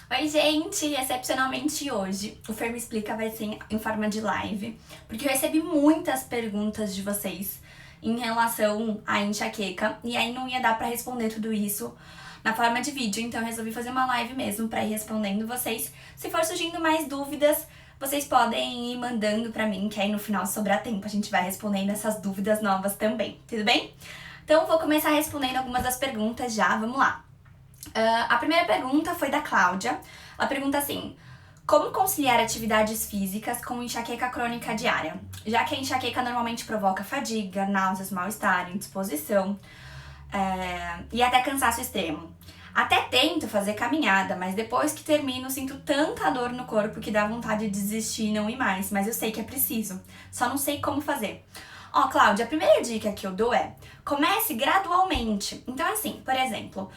Oi, gente! Excepcionalmente hoje, o Fer Me Explica vai ser em forma de live, porque eu recebi muitas perguntas de vocês em relação à enxaqueca, e aí não ia dar pra responder tudo isso na forma de vídeo, então eu resolvi fazer uma live mesmo pra ir respondendo vocês. Se for surgindo mais dúvidas, vocês podem ir mandando pra mim, que aí no final, se sobrar tempo, a gente vai respondendo essas dúvidas novas também, tudo bem? Então vou começar respondendo algumas das perguntas já, vamos lá. A primeira pergunta foi da Cláudia. Ela pergunta assim: como conciliar atividades físicas com enxaqueca crônica diária? Já que a enxaqueca normalmente provoca fadiga, náuseas, mal-estar, indisposição e até cansaço extremo. Até tento fazer caminhada, mas depois que termino sinto tanta dor no corpo que dá vontade de desistir e não ir mais, mas eu sei que é preciso, só não sei como fazer. Ó, Cláudia, a primeira dica que eu dou é: comece gradualmente. Então, assim, por exemplo,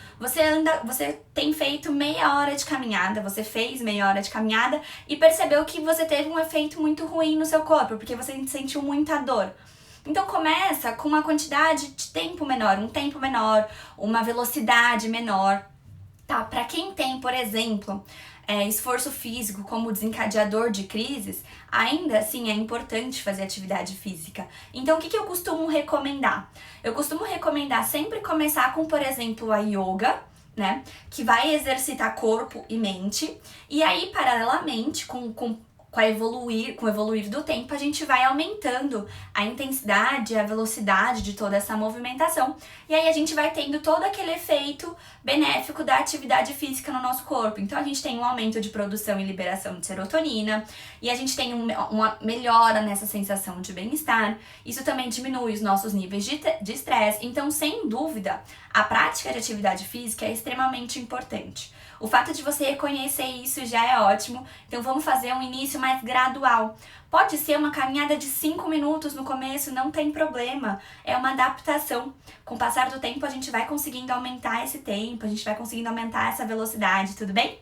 você tem feito meia hora de caminhada, você fez meia hora de caminhada e percebeu que você teve um efeito muito ruim no seu corpo, porque você sentiu muita dor. Então começa com uma quantidade de tempo menor, um tempo menor, uma velocidade menor. Tá, para quem tem, por exemplo, esforço físico como desencadeador de crises, ainda assim é importante fazer atividade física. Então, o que eu costumo recomendar? Eu costumo recomendar sempre começar com, por exemplo, a yoga, né? Que vai exercitar corpo e mente. E aí, paralelamente, com o evoluir do tempo, a gente vai aumentando a intensidade, a velocidade de toda essa movimentação. E aí a gente vai tendo todo aquele efeito benéfico da atividade física no nosso corpo. Então a gente tem um aumento de produção e liberação de serotonina, e a gente tem uma melhora nessa sensação de bem-estar. Isso também diminui os nossos níveis de estresse. Então, sem dúvida, a prática de atividade física é extremamente importante. O fato de você reconhecer isso já é ótimo, então vamos fazer um início mais gradual. Pode ser uma caminhada de 5 minutos no começo, não tem problema, é uma adaptação. Com o passar do tempo a gente vai conseguindo aumentar esse tempo, a gente vai conseguindo aumentar essa velocidade, tudo bem?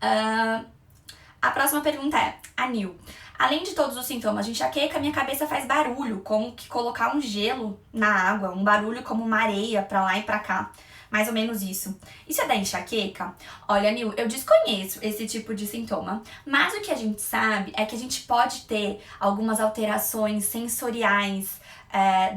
A próxima pergunta é: a Nil. Além de todos os sintomas de enxaqueca, minha cabeça faz barulho, como que colocar um gelo na água, um barulho como uma areia pra lá e pra cá. Mais ou menos isso. Isso é da enxaqueca? Olha, Nil, eu desconheço esse tipo de sintoma, mas o que a gente sabe é que a gente pode ter algumas alterações sensoriais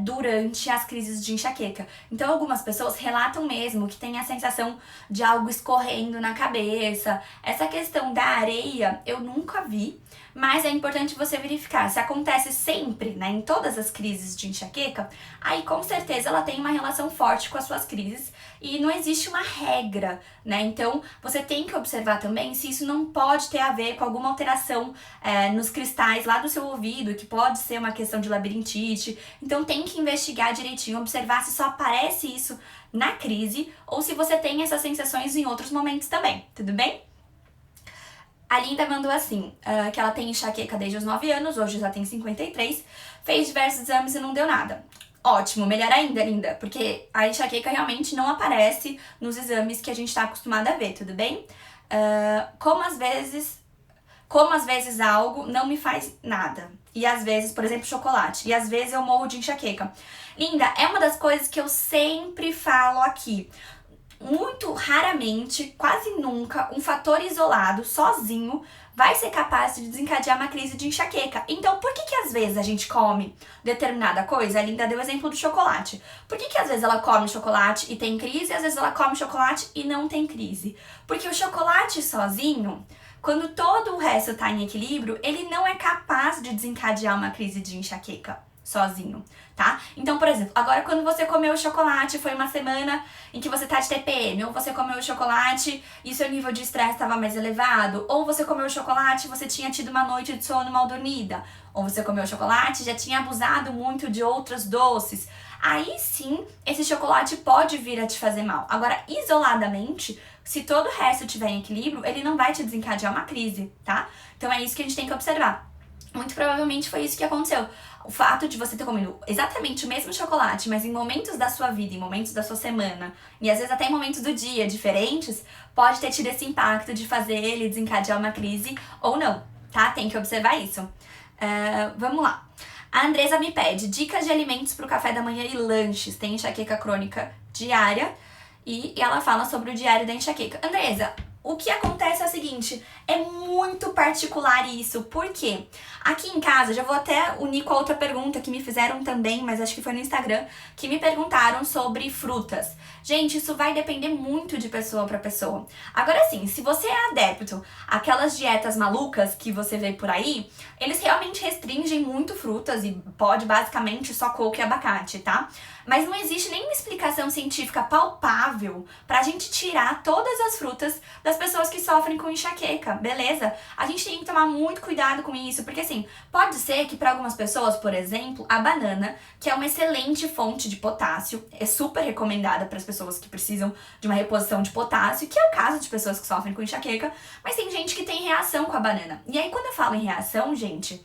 durante as crises de enxaqueca. Então, algumas pessoas relatam mesmo que tem a sensação de algo escorrendo na cabeça. Essa questão da areia eu nunca vi, mas é importante você verificar. Se acontece sempre, né, em todas as crises de enxaqueca, aí com certeza ela tem uma relação forte com as suas crises e não existe uma regra, né? Então você tem que observar também se isso não pode ter a ver com alguma alteração nos cristais lá do seu ouvido, que pode ser uma questão de labirintite. Então tem que investigar direitinho, observar se só aparece isso na crise ou se você tem essas sensações em outros momentos também, tudo bem? A Linda mandou assim, que ela tem enxaqueca desde os 9 anos, hoje já tem 53, fez diversos exames e não deu nada. Ótimo, melhor ainda, Linda, porque a enxaqueca realmente não aparece nos exames que a gente tá acostumada a ver, tudo bem? Como às vezes algo não me faz nada. E às vezes, por exemplo, chocolate. E às vezes eu morro de enxaqueca. Linda, é uma das coisas que eu sempre falo aqui. Muito raramente, quase nunca, um fator isolado, sozinho, vai ser capaz de desencadear uma crise de enxaqueca. Então, por que às vezes a gente come determinada coisa? A Linda deu o exemplo do chocolate. Por que às vezes ela come chocolate e tem crise, e às vezes ela come chocolate e não tem crise? Porque o chocolate sozinho, quando todo o resto tá em equilíbrio, ele não é capaz de desencadear uma crise de enxaqueca sozinho, tá? Então, por exemplo, agora quando você comeu chocolate, foi uma semana em que você tá de TPM, ou você comeu chocolate e seu nível de estresse estava mais elevado, ou você comeu chocolate e você tinha tido uma noite de sono mal dormida, ou você comeu chocolate e já tinha abusado muito de outros doces, aí sim, esse chocolate pode vir a te fazer mal. Agora, isoladamente, se todo o resto estiver em equilíbrio, ele não vai te desencadear uma crise, tá? Então é isso que a gente tem que observar. Muito provavelmente foi isso que aconteceu. O fato de você ter comido exatamente o mesmo chocolate, mas em momentos da sua vida, em momentos da sua semana, e às vezes até em momentos do dia diferentes, pode ter tido esse impacto de fazer ele desencadear uma crise ou não, tá? Tem que observar isso. Vamos lá. A Andresa me pede dicas de alimentos para o café da manhã e lanches. Tem enxaqueca crônica diária e ela fala sobre o diário da enxaqueca. Andresa, o que acontece é o seguinte, é muito particular isso, por quê? Aqui em casa, já vou até unir com a outra pergunta que me fizeram também, mas acho que foi no Instagram, que me perguntaram sobre frutas. Gente, isso vai depender muito de pessoa pra pessoa. Agora sim, se você é adepto àquelas dietas malucas que você vê por aí, eles realmente restringem muito frutas e pode basicamente só coco e abacate, tá? Mas não existe nenhuma explicação científica palpável pra gente tirar todas as frutas das pessoas que sofrem com enxaqueca, beleza? A gente tem que tomar muito cuidado com isso, porque assim, pode ser que para algumas pessoas, por exemplo, a banana, que é uma excelente fonte de potássio, é super recomendada para as pessoas que precisam de uma reposição de potássio, que é o caso de pessoas que sofrem com enxaqueca, mas tem gente que tem reação com a banana. E aí quando eu falo em reação, gente,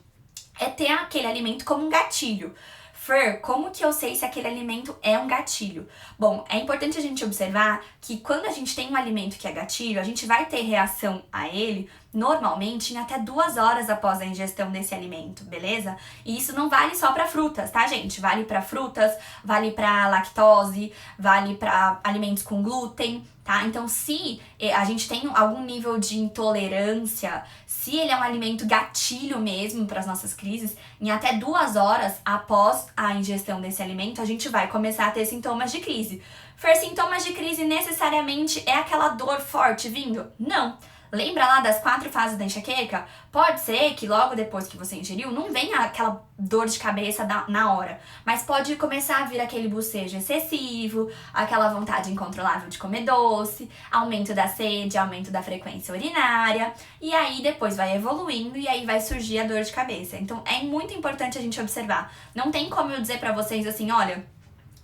é ter aquele alimento como um gatilho. Fer, como que eu sei se aquele alimento é um gatilho? Bom, é importante a gente observar que quando a gente tem um alimento que é gatilho, a gente vai ter reação a ele normalmente em até 2 horas após a ingestão desse alimento, beleza? E isso não vale só para frutas, tá, gente? Vale para frutas, vale para lactose, vale para alimentos com glúten, tá? Então, se a gente tem algum nível de intolerância, se ele é um alimento gatilho mesmo para as nossas crises, em até 2 horas após a ingestão desse alimento, a gente vai começar a ter sintomas de crise. Fer, sintomas de crise necessariamente é aquela dor forte vindo? Não. Lembra lá das 4 fases da enxaqueca? Pode ser que logo depois que você ingeriu, não venha aquela dor de cabeça na hora, mas pode começar a vir aquele bocejo excessivo, aquela vontade incontrolável de comer doce, aumento da sede, aumento da frequência urinária, e aí depois vai evoluindo e aí vai surgir a dor de cabeça. Então é muito importante a gente observar. Não tem como eu dizer pra vocês assim, olha,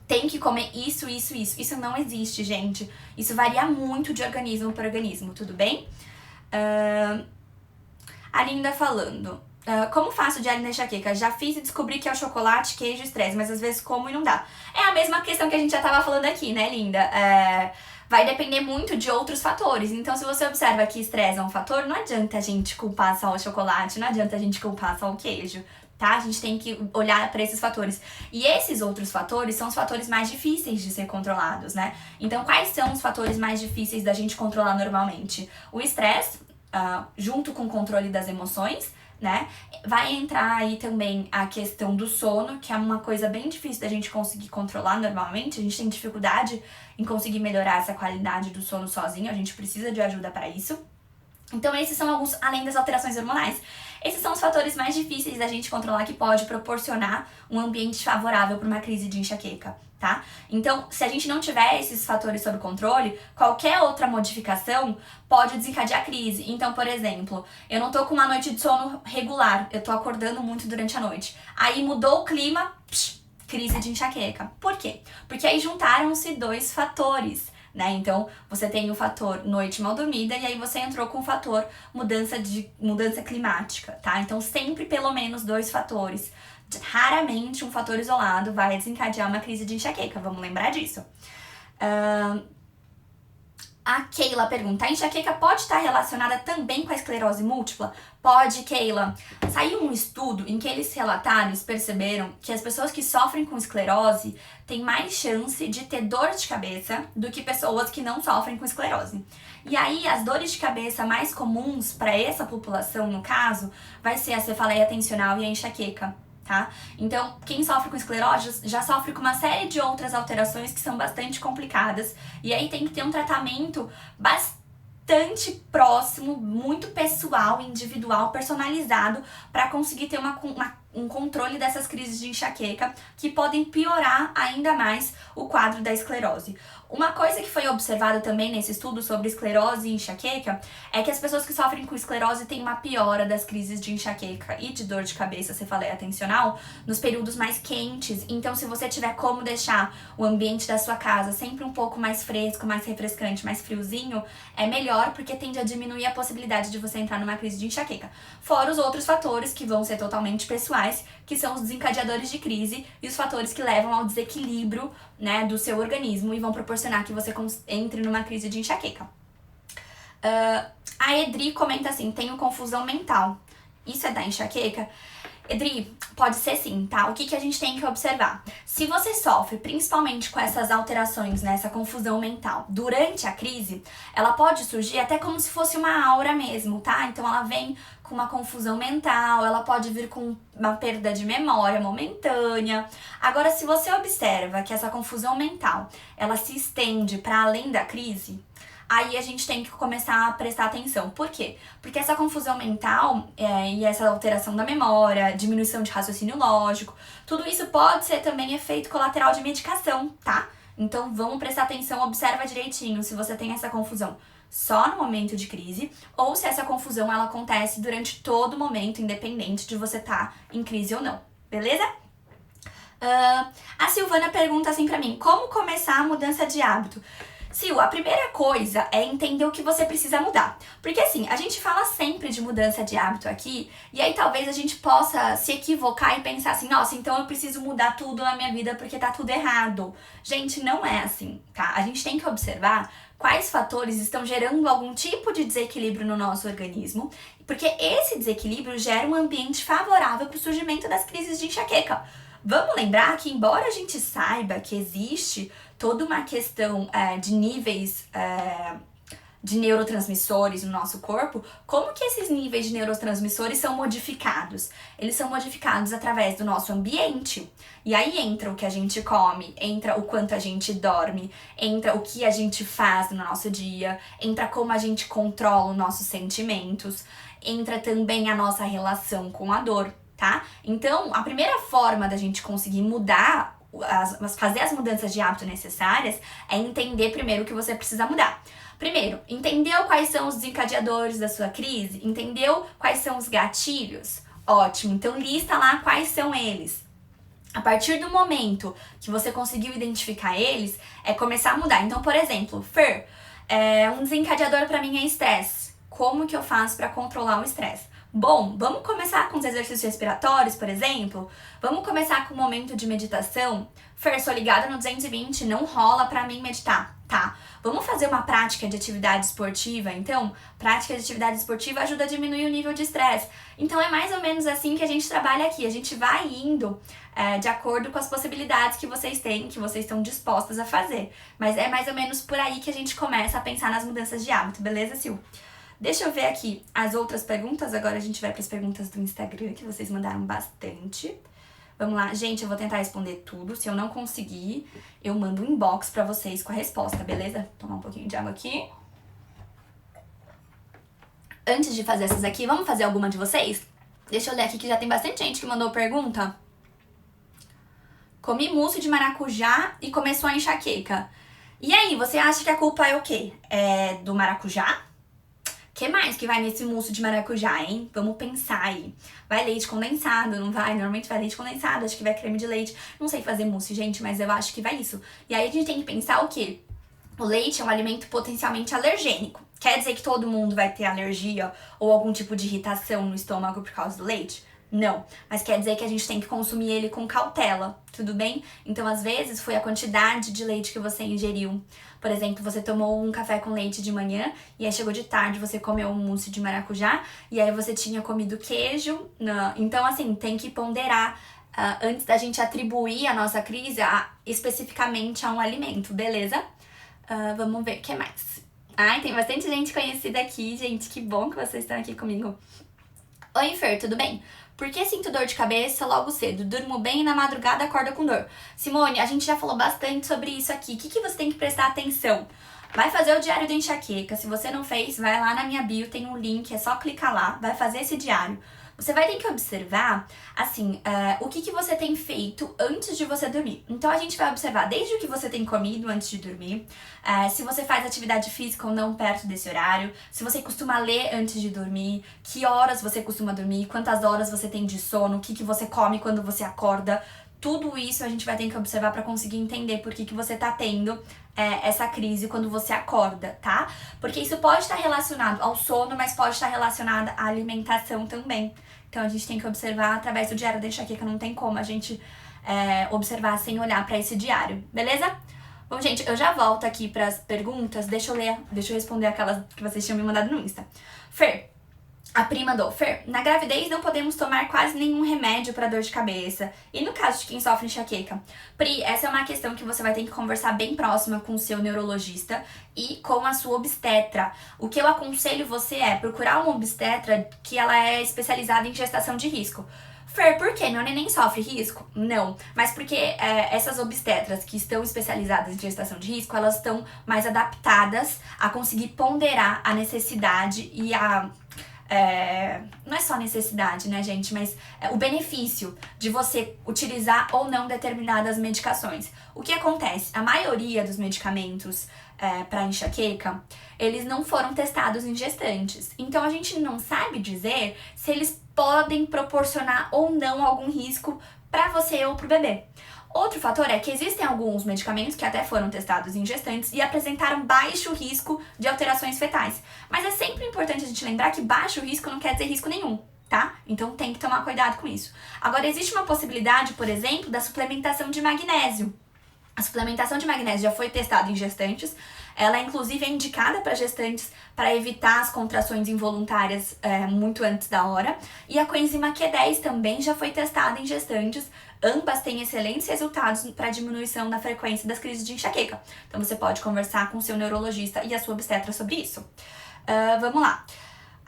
tem que comer isso, isso, isso. Isso não existe, gente. Isso varia muito de organismo para organismo, tudo bem? A Linda falando, como faço diário na enxaqueca? Já fiz e descobri que é o chocolate, queijo e estresse, mas às vezes como e não dá. É a mesma questão que a gente já tava falando aqui, né, Linda? Vai depender muito de outros fatores. Então, se você observa que estresse é um fator, não adianta a gente culpar só o chocolate, não adianta a gente culpar só o queijo, tá? A gente tem que olhar para esses fatores. E esses outros fatores são os fatores mais difíceis de ser controlados, né? Então, quais são os fatores mais difíceis da gente controlar normalmente? O estresse, junto com o controle das emoções, né? Vai entrar aí também a questão do sono, que é uma coisa bem difícil da gente conseguir controlar normalmente. A gente tem dificuldade em conseguir melhorar essa qualidade do sono sozinho, a gente precisa de ajuda para isso. Então esses são alguns, além das alterações hormonais, esses são os fatores mais difíceis da gente controlar que pode proporcionar um ambiente favorável para uma crise de enxaqueca, tá? Então, se a gente não tiver esses fatores sob controle, qualquer outra modificação pode desencadear a crise. Então, por exemplo, eu não tô com uma noite de sono regular, eu tô acordando muito durante a noite. Aí mudou o clima, crise de enxaqueca. Por quê? Porque aí juntaram-se 2 fatores, né? Então, você tem o fator noite mal dormida e aí você entrou com o fator mudança climática, tá? Então, sempre pelo menos 2 fatores. Raramente um fator isolado vai desencadear uma crise de enxaqueca, vamos lembrar disso. A Keila pergunta, a enxaqueca pode estar relacionada também com a esclerose múltipla? Pode, Keila. Saiu um estudo em que eles relataram, eles perceberam que as pessoas que sofrem com esclerose têm mais chance de ter dor de cabeça do que pessoas que não sofrem com esclerose. E aí, as dores de cabeça mais comuns para essa população, no caso, vai ser a cefaleia tensional e a enxaqueca, tá? Então, quem sofre com esclerose já sofre com uma série de outras alterações que são bastante complicadas. E aí tem que ter um tratamento bastante próximo, muito pessoal, individual, personalizado, para conseguir ter um controle dessas crises de enxaqueca que podem piorar ainda mais o quadro da esclerose. Uma coisa que foi observada também nesse estudo sobre esclerose e enxaqueca é que as pessoas que sofrem com esclerose têm uma piora das crises de enxaqueca e de dor de cabeça, cefaleia tensional, nos períodos mais quentes. Então, se você tiver como deixar o ambiente da sua casa sempre um pouco mais fresco, mais refrescante, mais friozinho, é melhor porque tende a diminuir a possibilidade de você entrar numa crise de enxaqueca. Fora os outros fatores que vão ser totalmente pessoais, que são os desencadeadores de crise e os fatores que levam ao desequilíbrio, né, do seu organismo e vão proporcionar que você entre numa crise de enxaqueca. A Edri comenta assim, tenho confusão mental. Isso é da enxaqueca? Edri, pode ser sim, tá? O que a gente tem que observar? Se você sofre principalmente com essas alterações, né, essa confusão mental, durante a crise, ela pode surgir até como se fosse uma aura mesmo, tá? Então ela vem com uma confusão mental, ela pode vir com uma perda de memória momentânea. Agora, se você observa que essa confusão mental, ela se estende para além da crise, aí a gente tem que começar a prestar atenção. Por quê? Porque essa confusão mental e essa alteração da memória, diminuição de raciocínio lógico, tudo isso pode ser também efeito colateral de medicação, tá? Então vamos prestar atenção, observa direitinho se você tem essa confusão só no momento de crise ou se essa confusão ela acontece durante todo o momento, independente de você estar em crise ou não, beleza? A Silvana pergunta assim pra mim, como começar a mudança de hábito? Sil, a primeira coisa é entender o que você precisa mudar. Porque assim, a gente fala sempre de mudança de hábito aqui, e aí talvez a gente possa se equivocar e pensar assim, nossa, então eu preciso mudar tudo na minha vida porque tá tudo errado. Gente, não é assim, tá? A gente tem que observar quais fatores estão gerando algum tipo de desequilíbrio no nosso organismo, porque esse desequilíbrio gera um ambiente favorável para o surgimento das crises de enxaqueca. Vamos lembrar que, embora a gente saiba que existe toda uma questão de níveis de neurotransmissores no nosso corpo, como que esses níveis de neurotransmissores são modificados? Eles são modificados através do nosso ambiente. E aí entra o que a gente come, entra o quanto a gente dorme, entra o que a gente faz no nosso dia, entra como a gente controla os nossos sentimentos, entra também a nossa relação com a dor, tá? Então, a primeira forma da gente conseguir mudar, fazer as mudanças de hábito necessárias, é entender primeiro o que você precisa mudar. Primeiro, entendeu quais são os desencadeadores da sua crise? Entendeu quais são os gatilhos? Ótimo, então lista lá quais são eles. A partir do momento que você conseguiu identificar eles, é começar a mudar. Então, por exemplo, Fer, um desencadeador para mim é estresse. Como que eu faço para controlar o estresse? Bom, vamos começar com os exercícios respiratórios, por exemplo? Vamos começar com um momento de meditação? Fer, sou ligada no 220, não rola pra mim meditar, tá? Vamos fazer uma prática de atividade esportiva? Então, prática de atividade esportiva ajuda a diminuir o nível de estresse. Então, é mais ou menos assim que a gente trabalha aqui. A gente vai indo de acordo com as possibilidades que vocês têm, que vocês estão dispostas a fazer. Mas é mais ou menos por aí que a gente começa a pensar nas mudanças de hábito, beleza, Sil? Deixa eu ver aqui as outras perguntas. Agora a gente vai para as perguntas do Instagram, que vocês mandaram bastante. Vamos lá. Gente, eu vou tentar responder tudo. Se eu não conseguir, eu mando um inbox para vocês com a resposta, beleza? Vou tomar um pouquinho de água aqui. Antes de fazer essas aqui, vamos fazer alguma de vocês? Deixa eu ler aqui que já tem bastante gente que mandou pergunta. Comi mousse de maracujá e começou a enxaqueca. E aí, você acha que a culpa é o quê? É do maracujá? O que mais que vai nesse mousse de maracujá, hein? Vamos pensar aí. Vai leite condensado, não vai? Normalmente vai leite condensado, acho que vai creme de leite. Não sei fazer mousse, gente, mas eu acho que vai isso. E aí a gente tem que pensar o quê? O leite é um alimento potencialmente alergênico. Quer dizer que todo mundo vai ter alergia ou algum tipo de irritação no estômago por causa do leite? Não, mas quer dizer que a gente tem que consumir ele com cautela, tudo bem? Então, às vezes, foi a quantidade de leite que você ingeriu. Por exemplo, você tomou um café com leite de manhã e aí chegou de tarde, você comeu um mousse de maracujá e aí você tinha comido queijo. Então, assim, tem que ponderar antes da gente atribuir a nossa crise especificamente a um alimento, beleza? Vamos ver o que mais. Ai, tem bastante gente conhecida aqui, gente, que bom que vocês estão aqui comigo. Oi, Fer, tudo bem? Por que sinto dor de cabeça logo cedo? Durmo bem e na madrugada acordo com dor. Simone, a gente já falou bastante sobre isso aqui. O que você tem que prestar atenção? Vai fazer o diário da enxaqueca. Se você não fez, vai lá na minha bio, tem um link, é só clicar lá, vai fazer esse diário. Você vai ter que observar, assim, o que você tem feito antes de você dormir. Então, a gente vai observar desde o que você tem comido antes de dormir, se você faz atividade física ou não perto desse horário, se você costuma ler antes de dormir, que horas você costuma dormir, quantas horas você tem de sono, o que você come quando você acorda. Tudo isso a gente vai ter que observar para conseguir entender por que você tá tendo essa crise quando você acorda, tá? Porque isso pode estar relacionado ao sono, mas pode estar relacionado à alimentação também. Então a gente tem que observar através do diário da enxaqueca, não tem como a gente observar sem olhar para esse diário, beleza? Bom, gente, eu já volto aqui para as perguntas. Deixa eu responder aquelas que vocês tinham me mandado no Insta. Fer, A prima do Fer, na gravidez não podemos tomar quase nenhum remédio para dor de cabeça. E no caso de quem sofre enxaqueca? Pri, essa é uma questão que você vai ter que conversar bem próxima com o seu neurologista e com a sua obstetra. O que eu aconselho você é procurar uma obstetra que ela é especializada em gestação de risco. Fer, por quê? Meu neném sofre risco? Não, mas porque essas obstetras que estão especializadas em gestação de risco, elas estão mais adaptadas a conseguir ponderar a necessidade e não é só necessidade, né, gente, mas o benefício de você utilizar ou não determinadas medicações. O que acontece? A maioria dos medicamentos para enxaqueca, eles não foram testados em gestantes. Então a gente não sabe dizer se eles podem proporcionar ou não algum risco para você ou para o bebê. Outro fator é que existem alguns medicamentos que até foram testados em gestantes e apresentaram baixo risco de alterações fetais. Mas é sempre importante a gente lembrar que baixo risco não quer dizer risco nenhum, tá? Então tem que tomar cuidado com isso. Agora, existe uma possibilidade, por exemplo, da suplementação de magnésio. A suplementação de magnésio já foi testada em gestantes. Ela, inclusive, é indicada para gestantes para evitar as contrações involuntárias muito antes da hora. E a coenzima Q10 também já foi testada em gestantes. Ambas têm excelentes resultados para diminuição da frequência das crises de enxaqueca. Então, você pode conversar com o seu neurologista e a sua obstetra sobre isso. Vamos lá.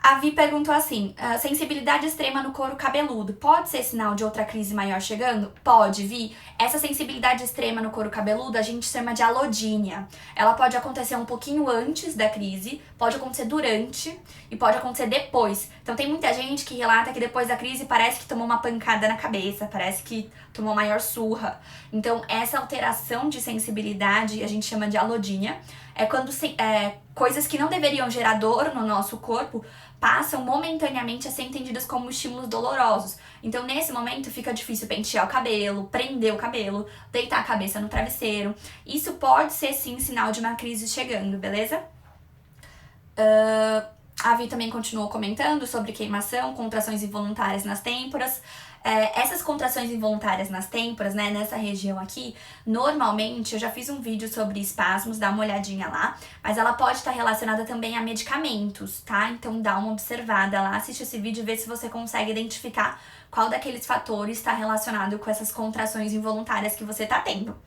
A Vi perguntou assim, sensibilidade extrema no couro cabeludo, pode ser sinal de outra crise maior chegando? Pode, Vi. Essa sensibilidade extrema no couro cabeludo a gente chama de alodínia. Ela pode acontecer um pouquinho antes da crise, pode acontecer durante e pode acontecer depois. Então tem muita gente que relata que depois da crise parece que tomou uma pancada na cabeça, parece que tomou maior surra. Então essa alteração de sensibilidade a gente chama de alodínia. É quando coisas que não deveriam gerar dor no nosso corpo passam momentaneamente a ser entendidas como estímulos dolorosos. Então, nesse momento, fica difícil pentear o cabelo, prender o cabelo, deitar a cabeça no travesseiro. Isso pode ser, sim, sinal de uma crise chegando, beleza? A Vi também continuou comentando sobre queimação, contrações involuntárias nas têmporas. Essas contrações involuntárias nas têmporas, né, nessa região aqui, normalmente, eu já fiz um vídeo sobre espasmos, dá uma olhadinha lá, mas ela pode estar relacionada também a medicamentos, tá? Então dá uma observada lá, assiste esse vídeo e vê se você consegue identificar qual daqueles fatores está relacionado com essas contrações involuntárias que você tá tendo.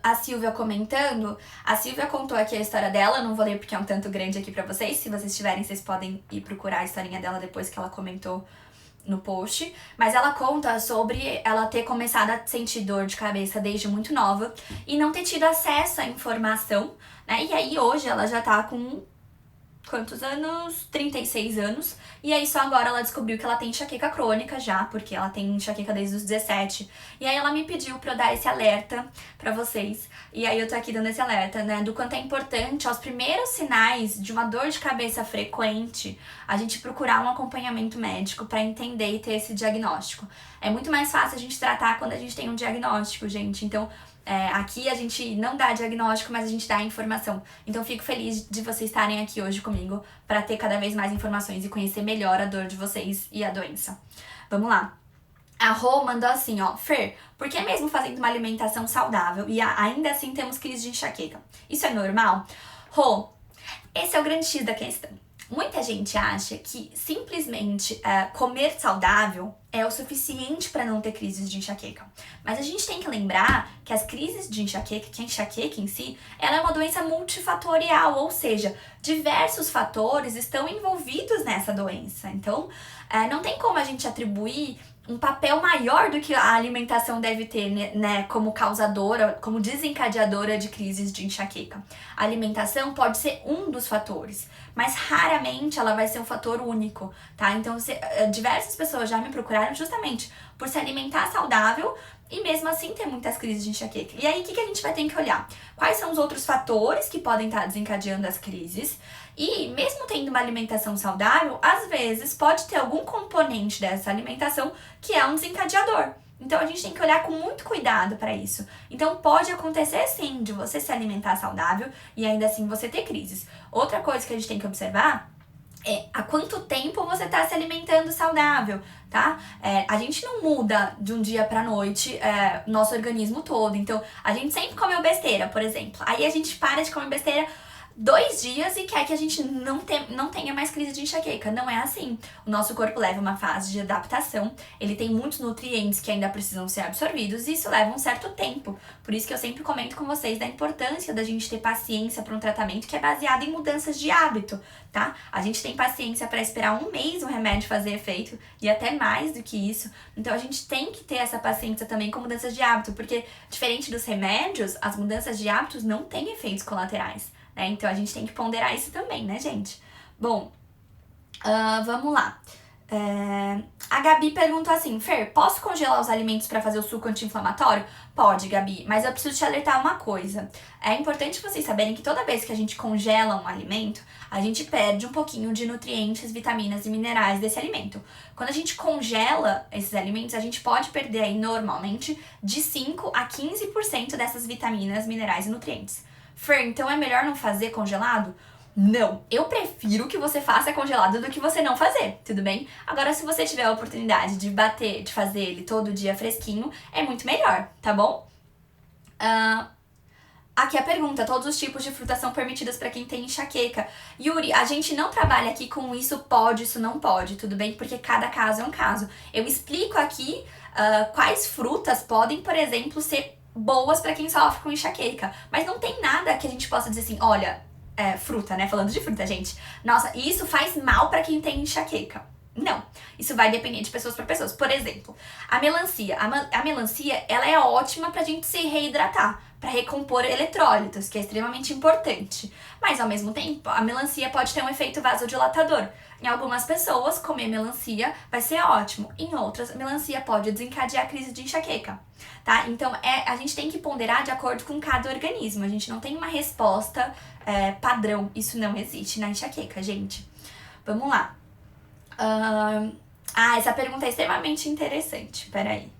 A Silvia comentando, a Silvia contou aqui a história dela, eu não vou ler porque é um tanto grande aqui pra vocês, se vocês tiverem, vocês podem ir procurar a historinha dela depois que ela comentou no post, mas ela conta sobre ela ter começado a sentir dor de cabeça desde muito nova e não ter tido acesso à informação, né? E aí hoje ela já tá com quantos anos? 36 anos. E aí só agora ela descobriu que ela tem enxaqueca crônica já, porque ela tem enxaqueca desde os 17. E aí ela me pediu pra eu dar esse alerta pra vocês. E aí eu tô aqui dando esse alerta, né, do quanto é importante, aos primeiros sinais de uma dor de cabeça frequente, a gente procurar um acompanhamento médico pra entender e ter esse diagnóstico. É muito mais fácil a gente tratar quando a gente tem um diagnóstico, gente. Então, aqui a gente não dá diagnóstico, mas a gente dá informação. Então fico feliz de vocês estarem aqui hoje comigo para ter cada vez mais informações e conhecer melhor a dor de vocês e a doença. Vamos lá. A Rô mandou assim, ó, Fer, por que mesmo fazendo uma alimentação saudável e ainda assim temos crise de enxaqueca? Isso é normal? Rô, esse é o grande X da questão. Muita gente acha que simplesmente comer saudável é o suficiente para não ter crises de enxaqueca. Mas a gente tem que lembrar que as crises de enxaqueca, que a enxaqueca em si, ela é uma doença multifatorial, ou seja, diversos fatores estão envolvidos nessa doença. Então, não tem como a gente atribuir um papel maior do que a alimentação deve ter, né, como causadora, como desencadeadora de crises de enxaqueca. A alimentação pode ser um dos fatores, mas raramente ela vai ser um fator único, tá? Então, diversas pessoas já me procuraram justamente por se alimentar saudável e mesmo assim ter muitas crises de enxaqueca. E aí, o que a gente vai ter que olhar? Quais são os outros fatores que podem estar desencadeando as crises? E mesmo tendo uma alimentação saudável, às vezes pode ter algum componente dessa alimentação que é um desencadeador. Então a gente tem que olhar com muito cuidado para isso. Então pode acontecer sim de você se alimentar saudável e ainda assim você ter crises. Outra coisa que a gente tem que observar é há quanto tempo você está se alimentando saudável, tá? A gente não muda de um dia pra noite nosso organismo todo. Então a gente sempre comeu besteira, por exemplo. Aí a gente para de comer besteira. 2 dias e quer que a gente não tenha mais crise de enxaqueca. Não é assim. O nosso corpo leva uma fase de adaptação, ele tem muitos nutrientes que ainda precisam ser absorvidos e isso leva um certo tempo. Por isso que eu sempre comento com vocês da importância da gente ter paciência para um tratamento que é baseado em mudanças de hábito, tá? A gente tem paciência para esperar 1 mês o remédio fazer efeito e até mais do que isso. Então a gente tem que ter essa paciência também com mudanças de hábito, porque diferente dos remédios, as mudanças de hábitos não têm efeitos colaterais. Né? Então a gente tem que ponderar isso também, né, gente? Bom, vamos lá. A Gabi perguntou assim, Fer, posso congelar os alimentos para fazer o suco anti-inflamatório? Pode, Gabi, mas eu preciso te alertar uma coisa. É importante vocês saberem que toda vez que a gente congela um alimento, a gente perde um pouquinho de nutrientes, vitaminas e minerais desse alimento. Quando a gente congela esses alimentos, a gente pode perder aí normalmente de 5 a 15% dessas vitaminas, minerais e nutrientes. Fer, então é melhor não fazer congelado? Não, eu prefiro que você faça congelado do que você não fazer, tudo bem? Agora, se você tiver a oportunidade de fazer ele todo dia fresquinho, é muito melhor, tá bom? Aqui a pergunta, todos os tipos de frutas são permitidos para quem tem enxaqueca. Yuri, a gente não trabalha aqui com isso pode, isso não pode, tudo bem? Porque cada caso é um caso. Eu explico aqui quais frutas podem, por exemplo, ser boas para quem sofre com enxaqueca. Mas não tem nada que a gente possa dizer assim, olha, fruta, né? Falando de fruta, gente. Nossa, isso faz mal para quem tem enxaqueca. Não, isso vai depender de pessoas para pessoas. Por exemplo, a melancia. A melancia, ela é ótima pra gente se reidratar, para recompor eletrólitos, que é extremamente importante. Mas, ao mesmo tempo, a melancia pode ter um efeito vasodilatador. Em algumas pessoas, comer melancia vai ser ótimo. Em outras, a melancia pode desencadear a crise de enxaqueca, tá? Então, a gente tem que ponderar de acordo com cada organismo. A gente não tem uma resposta padrão. Isso não existe na enxaqueca, gente. Vamos lá. Essa pergunta é extremamente interessante. Peraí.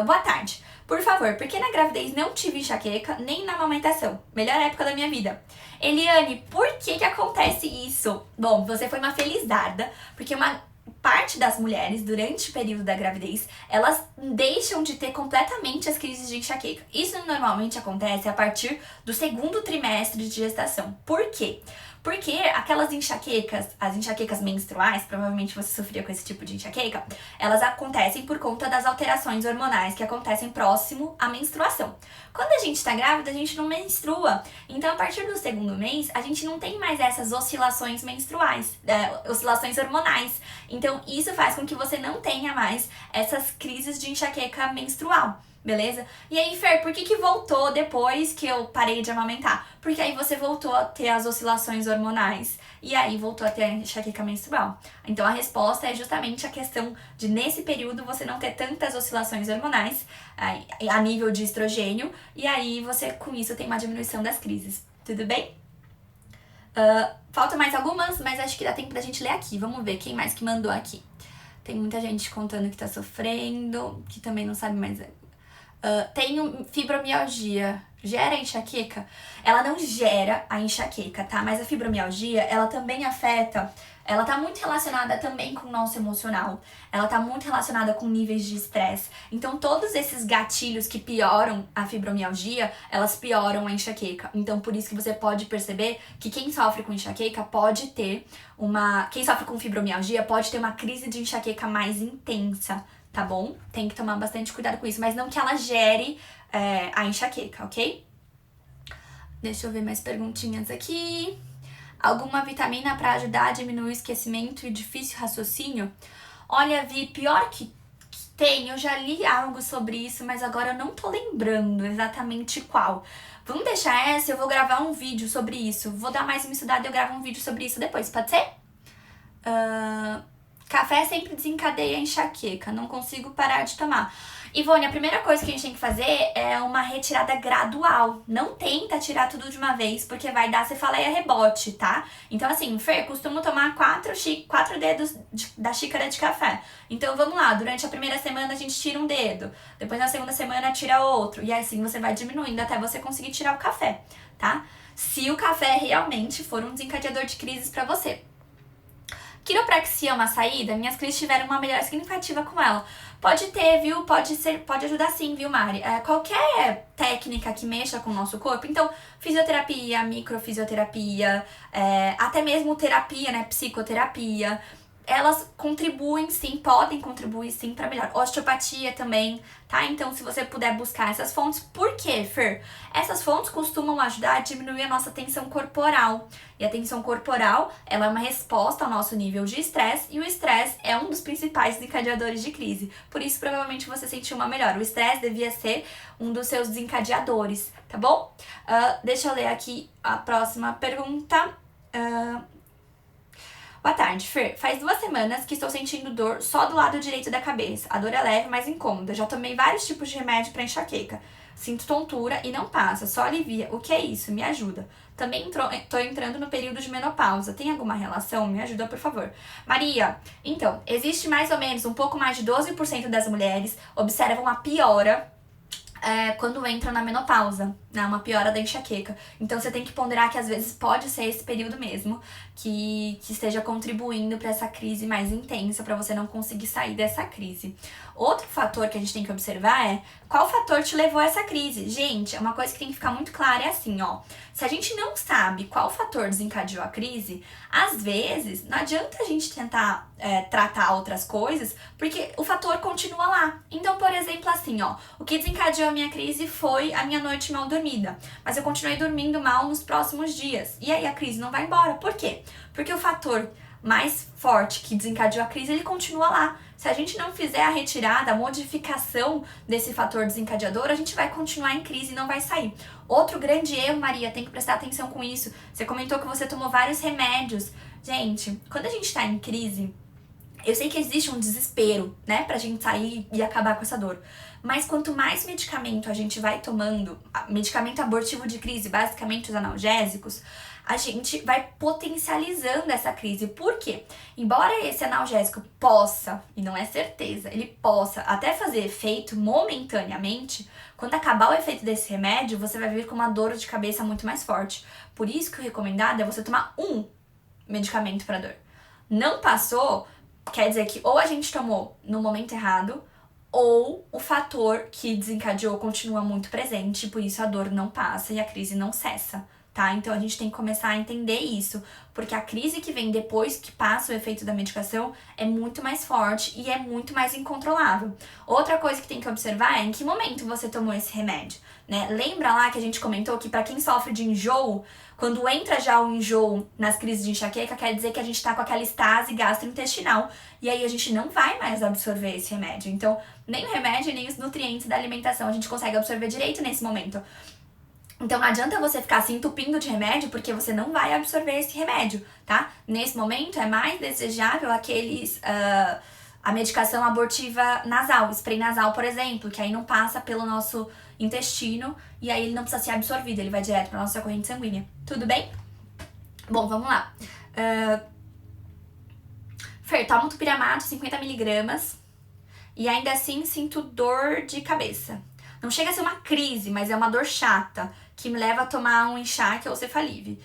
Boa tarde. Por favor, por que na gravidez não tive enxaqueca, nem na amamentação? Melhor época da minha vida. Eliane, por que acontece isso? Bom, você foi uma felizarda, porque uma parte das mulheres, durante o período da gravidez, elas deixam de ter completamente as crises de enxaqueca. Isso normalmente acontece a partir do 2º trimestre de gestação. Por quê? Porque aquelas enxaquecas, as enxaquecas menstruais, provavelmente você sofria com esse tipo de enxaqueca, elas acontecem por conta das alterações hormonais que acontecem próximo à menstruação. Quando a gente tá grávida, a gente não menstrua. Então, a partir do 2º mês, a gente não tem mais essas oscilações menstruais, oscilações hormonais. Então, isso faz com que você não tenha mais essas crises de enxaqueca menstrual. Beleza? E aí, Fer, por que voltou depois que eu parei de amamentar? Porque aí você voltou a ter as oscilações hormonais e aí voltou a ter a enxaqueca menstrual. Então a resposta é justamente a questão de nesse período você não ter tantas oscilações hormonais a nível de estrogênio e aí você com isso tem uma diminuição das crises. Tudo bem? Falta mais algumas, mas acho que dá tempo da gente ler aqui. Vamos ver quem mais que mandou aqui. Tem muita gente contando que tá sofrendo, que também não sabe mais... Tenho fibromialgia, gera enxaqueca? Ela não gera a enxaqueca, tá? Mas a fibromialgia, ela também afeta, ela tá muito relacionada também com o nosso emocional, ela tá muito relacionada com níveis de estresse. Então, todos esses gatilhos que pioram a fibromialgia, elas pioram a enxaqueca. Então, por isso que você pode perceber que quem sofre com enxaqueca pode ter quem sofre com fibromialgia pode ter uma crise de enxaqueca mais intensa, tá bom? Tem que tomar bastante cuidado com isso, mas não que ela gere a enxaqueca, ok? Deixa eu ver mais perguntinhas aqui. Alguma vitamina para ajudar a diminuir o esquecimento e difícil raciocínio? Olha, Vi, pior que tem, eu já li algo sobre isso, mas agora eu não tô lembrando exatamente qual. Vamos deixar essa, eu vou gravar um vídeo sobre isso. Vou dar mais uma estudada e eu gravo um vídeo sobre isso depois, pode ser? Café sempre desencadeia enxaqueca, não consigo parar de tomar. Ivone, a primeira coisa que a gente tem que fazer é uma retirada gradual. Não tenta tirar tudo de uma vez, porque vai dar cefaleia rebote, tá? Então assim, Fer, costumo tomar 4 dedos da xícara de café. Então vamos lá, durante a primeira semana a gente tira um dedo, depois na segunda semana tira outro, e assim você vai diminuindo até você conseguir tirar o café, tá? Se o café realmente for um desencadeador de crises pra você. Quiropraxia é uma saída? Minhas crises tiveram uma melhora significativa com ela. Pode ter, viu? Pode ajudar sim, viu, Mari? Qualquer técnica que mexa com o nosso corpo, então fisioterapia, microfisioterapia, até mesmo terapia, né? Psicoterapia, elas contribuem sim, podem contribuir sim para melhor. Osteopatia também, tá? Então, se você puder buscar essas fontes, por quê, Fer? Essas fontes costumam ajudar a diminuir a nossa tensão corporal. E a tensão corporal, ela é uma resposta ao nosso nível de estresse, e o estresse é um dos principais desencadeadores de crise. Por isso, provavelmente, você sentiu uma melhora. O estresse devia ser um dos seus desencadeadores, tá bom? Deixa eu ler aqui a próxima pergunta. Boa tarde, Fer. Faz 2 semanas que estou sentindo dor só do lado direito da cabeça. A dor é leve, mas incômoda. Já tomei vários tipos de remédio para enxaqueca. Sinto tontura e não passa, só alivia. O que é isso? Me ajuda. Também tô entrando no período de menopausa. Tem alguma relação? Me ajuda, por favor. Maria, então, existe mais ou menos um pouco mais de 12% das mulheres observam a piora quando entram na menopausa, né? Uma piora da enxaqueca. Então você tem que ponderar que às vezes pode ser esse período mesmo que esteja contribuindo para essa crise mais intensa, para você não conseguir sair dessa crise. Outro fator que a gente tem que observar é qual fator te levou a essa crise. Gente, uma coisa que tem que ficar muito clara é assim, ó. Se a gente não sabe qual fator desencadeou a crise, às vezes não adianta a gente tentar tratar outras coisas, porque o fator continua lá. Então, por exemplo, assim, ó, o que desencadeou a minha crise foi a minha noite mal dormida, mas eu continuei dormindo mal nos próximos dias. E aí a crise não vai embora. Por quê? Porque o fator mais forte que desencadeou a crise, ele continua lá. Se a gente não fizer a retirada, a modificação desse fator desencadeador, a gente vai continuar em crise e não vai sair. Outro grande erro, Maria, tem que prestar atenção com isso. Você comentou que você tomou vários remédios. Gente, quando a gente tá em crise, eu sei que existe um desespero, né, pra gente sair e acabar com essa dor. Mas quanto mais medicamento a gente vai tomando, medicamento abortivo de crise, basicamente os analgésicos, a gente vai potencializando essa crise. Por quê? Embora esse analgésico possa, e não é certeza, ele possa até fazer efeito momentaneamente, quando acabar o efeito desse remédio, você vai vir com uma dor de cabeça muito mais forte. Por isso que o recomendado é você tomar um medicamento para dor. Não passou, quer dizer que ou a gente tomou no momento errado, ou o fator que desencadeou continua muito presente, por isso a dor não passa e a crise não cessa, tá? Então a gente tem que começar a entender isso, porque a crise que vem depois que passa o efeito da medicação é muito mais forte e é muito mais incontrolável. Outra coisa que tem que observar é em que momento você tomou esse remédio, né? Lembra lá que a gente comentou que para quem sofre de enjoo, quando entra já o enjoo nas crises de enxaqueca, quer dizer que a gente tá com aquela estase gastrointestinal e aí a gente não vai mais absorver esse remédio. Então, nem o remédio, nem os nutrientes da alimentação a gente consegue absorver direito nesse momento. Então não adianta você ficar se entupindo de remédio porque você não vai absorver esse remédio, tá? Nesse momento é mais desejável a medicação abortiva nasal, spray nasal, por exemplo, que aí não passa pelo nosso intestino e aí ele não precisa ser absorvido, ele vai direto para nossa corrente sanguínea. Tudo bem? Bom, vamos lá. Fer, toma um tupiramato, 50mg, e ainda assim sinto dor de cabeça. Não chega a ser uma crise, mas é uma dor chata, que me leva a tomar um enxaque ou cefalívio.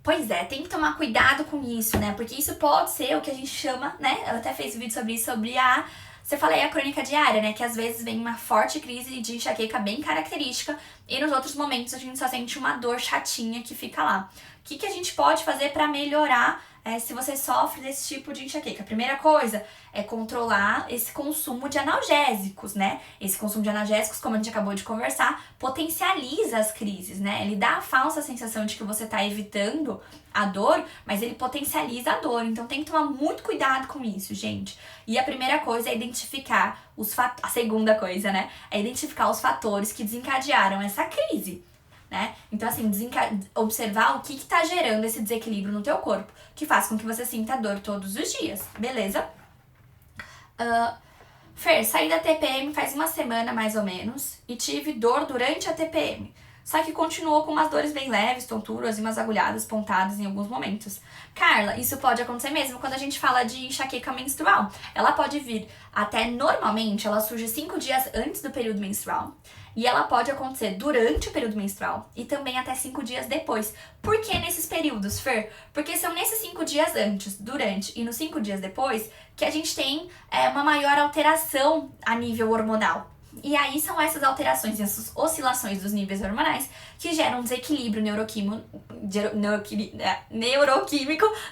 Pois é, tem que tomar cuidado com isso, né? Porque isso pode ser o que a gente chama, né? Eu até fiz um vídeo sobre isso, sobre a cefaleia crônica diária, né? Que às vezes vem uma forte crise de enxaqueca bem característica e nos outros momentos a gente só sente uma dor chatinha que fica lá. O que a gente pode fazer para melhorar se você sofre desse tipo de enxaqueca? A primeira coisa é controlar esse consumo de analgésicos, né? Esse consumo de analgésicos, como a gente acabou de conversar, potencializa as crises, né? Ele dá a falsa sensação de que você tá evitando a dor, mas ele potencializa a dor. Então tem que tomar muito cuidado com isso, gente. E a primeira coisa é identificar a segunda coisa, né? É identificar os fatores que desencadearam essa crise. Né? Então, assim, observar o que tá gerando esse desequilíbrio no teu corpo, que faz com que você sinta dor todos os dias, beleza? Fer, saí da TPM faz 1 semana, mais ou menos, e tive dor durante a TPM. só que continuou com umas dores bem leves, tonturas e umas agulhadas, pontadas em alguns momentos. Carla, isso pode acontecer mesmo quando a gente fala de enxaqueca menstrual. Ela pode vir até, normalmente, ela surge 5 dias antes do período menstrual. E ela pode acontecer durante o período menstrual e também até 5 dias depois. Por que nesses períodos, Fer? Porque são nesses 5 dias antes, durante e nos 5 dias depois que a gente tem uma maior alteração a nível hormonal. E aí são essas alterações, essas oscilações dos níveis hormonais que geram um desequilíbrio neuroquímico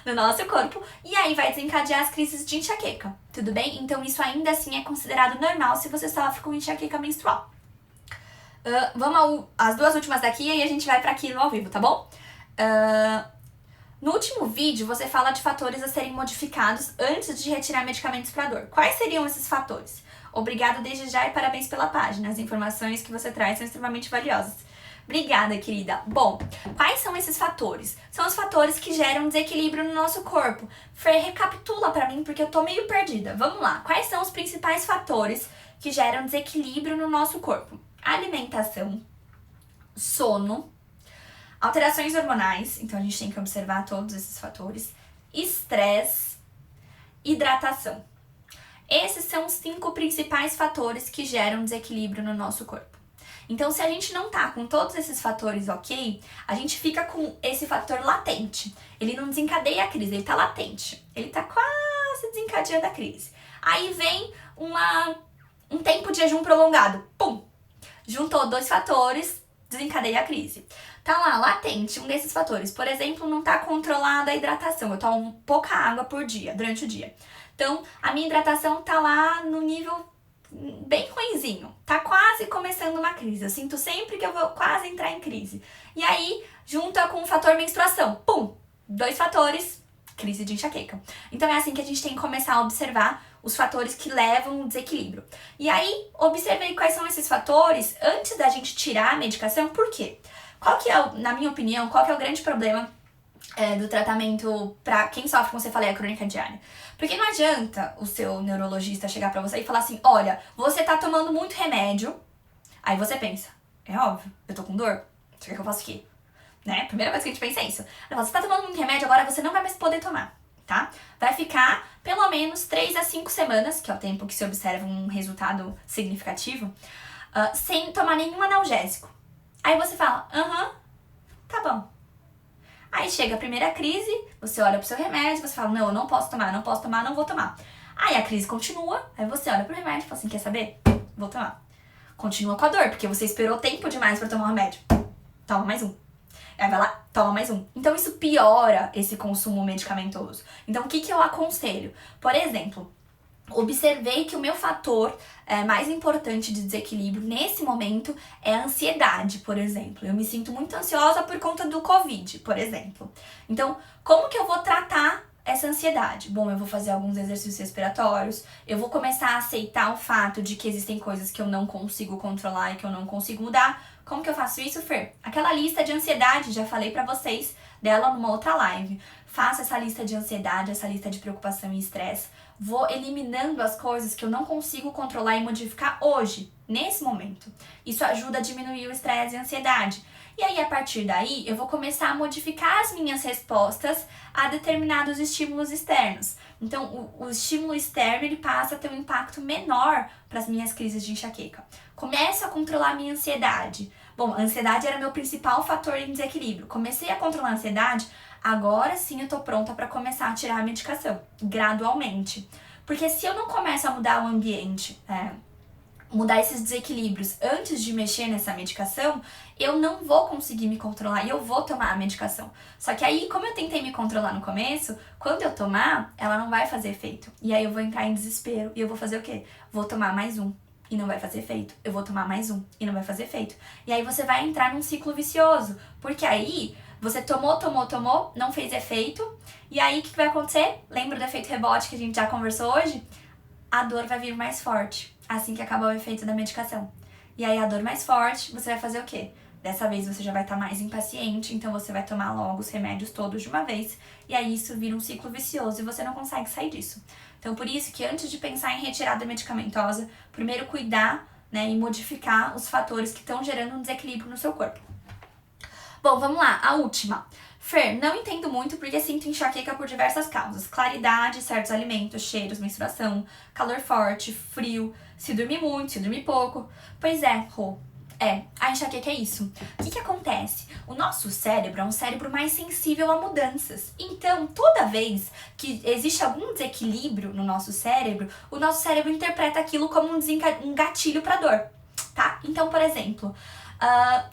no nosso corpo e aí vai desencadear as crises de enxaqueca, tudo bem? Então isso ainda assim é considerado normal se você sofre com enxaqueca menstrual. Vamos às 2 últimas daqui e aí a gente vai para aquilo ao vivo, tá bom? No último vídeo você fala de fatores a serem modificados antes de retirar medicamentos para dor. Quais seriam esses fatores? Obrigada desde já e parabéns pela página. As informações que você traz são extremamente valiosas. Obrigada, querida. Bom, quais são esses fatores? São os fatores que geram desequilíbrio no nosso corpo. Fer, recapitula pra mim porque eu tô meio perdida. Vamos lá. Quais são os principais fatores que geram desequilíbrio no nosso corpo? Alimentação, sono, alterações hormonais, então a gente tem que observar todos esses fatores, estresse, hidratação. Esses são os 5 principais fatores que geram desequilíbrio no nosso corpo. Então, se a gente não tá com todos esses fatores ok, a gente fica com esse fator latente. Ele não desencadeia a crise, ele tá latente. Ele tá quase desencadeando a crise. Aí vem um tempo de jejum prolongado. Pum! Juntou 2 fatores, desencadeia a crise. Tá lá, latente, um desses fatores. Por exemplo, não tá controlada a hidratação. Eu tomo pouca água por dia, durante o dia. Então, a minha hidratação tá lá no nível bem ruinzinho. Tá quase começando uma crise. Eu sinto sempre que eu vou quase entrar em crise. E aí, junta com o fator menstruação. Pum! 2 fatores, crise de enxaqueca. Então, é assim que a gente tem que começar a observar os fatores que levam ao desequilíbrio. E aí, observei quais são esses fatores antes da gente tirar a medicação. Por quê? Qual que é, na minha opinião, qual que é o grande problema do tratamento para quem sofre com cefaleia crônica diária? Porque não adianta o seu neurologista chegar pra você e falar assim, olha, você tá tomando muito remédio. Aí você pensa, é óbvio, eu tô com dor, você quer que eu faça o quê? Né? Primeira coisa que a gente pensa é isso. Você tá tomando muito remédio, agora você não vai mais poder tomar, tá? Vai ficar pelo menos 3 a 5 semanas, que é o tempo que se observa um resultado significativo, sem tomar nenhum analgésico. Aí você fala, tá bom. Aí chega a primeira crise, você olha pro seu remédio, você fala, não, eu não posso tomar, não vou tomar. Aí a crise continua, aí você olha pro remédio e fala assim, quer saber? Vou tomar. Continua com a dor, porque você esperou tempo demais pra tomar o remédio. Toma mais um. Aí vai lá, toma mais um. Então isso piora esse consumo medicamentoso. Então o que eu aconselho? Por exemplo, observei que o meu fator mais importante de desequilíbrio nesse momento é a ansiedade, por exemplo. Eu me sinto muito ansiosa por conta do Covid, por exemplo. Então, como que eu vou tratar essa ansiedade? Bom, eu vou fazer alguns exercícios respiratórios, eu vou começar a aceitar o fato de que existem coisas que eu não consigo controlar e que eu não consigo mudar. Como que eu faço isso, Fer? Aquela lista de ansiedade, já falei pra vocês dela numa outra live. Faça essa lista de ansiedade, essa lista de preocupação e estresse. Vou eliminando as coisas que eu não consigo controlar e modificar hoje, nesse momento. Isso ajuda a diminuir o estresse e a ansiedade. E aí, a partir daí, eu vou começar a modificar as minhas respostas a determinados estímulos externos. Então, o estímulo externo, ele passa a ter um impacto menor para as minhas crises de enxaqueca. Começo a controlar a minha ansiedade. Bom, a ansiedade era meu principal fator em desequilíbrio. Comecei a controlar a ansiedade, agora sim eu tô pronta para começar a tirar a medicação, gradualmente. Porque se eu não começo a mudar o ambiente, mudar esses desequilíbrios antes de mexer nessa medicação, eu não vou conseguir me controlar e eu vou tomar a medicação. Só que aí, como eu tentei me controlar no começo, quando eu tomar, ela não vai fazer efeito. E aí eu vou entrar em desespero e eu vou fazer o quê? Vou tomar mais um e não vai fazer efeito. Eu vou tomar mais um e não vai fazer efeito. E aí você vai entrar num ciclo vicioso, porque aí você tomou, não fez efeito. E aí o que vai acontecer? Lembra do efeito rebote que a gente já conversou hoje? A dor vai vir mais forte assim que acabar o efeito da medicação. E aí a dor mais forte, você vai fazer o quê? Dessa vez você já vai estar mais impaciente, então você vai tomar logo os remédios todos de uma vez. E aí isso vira um ciclo vicioso e você não consegue sair disso. Então por isso que antes de pensar em retirada medicamentosa, primeiro cuidar, e modificar os fatores que estão gerando um desequilíbrio no seu corpo. Bom, vamos lá, a última. Fer, não entendo muito porque sinto enxaqueca por diversas causas. Claridade, certos alimentos, cheiros, menstruação, calor forte, frio, se dormir muito, se dormir pouco. Pois é, Rô. A enxaqueca é isso. O que acontece? O nosso cérebro é um cérebro mais sensível a mudanças. Então, toda vez que existe algum desequilíbrio no nosso cérebro, o nosso cérebro interpreta aquilo como um gatilho para dor, tá? Então, por exemplo,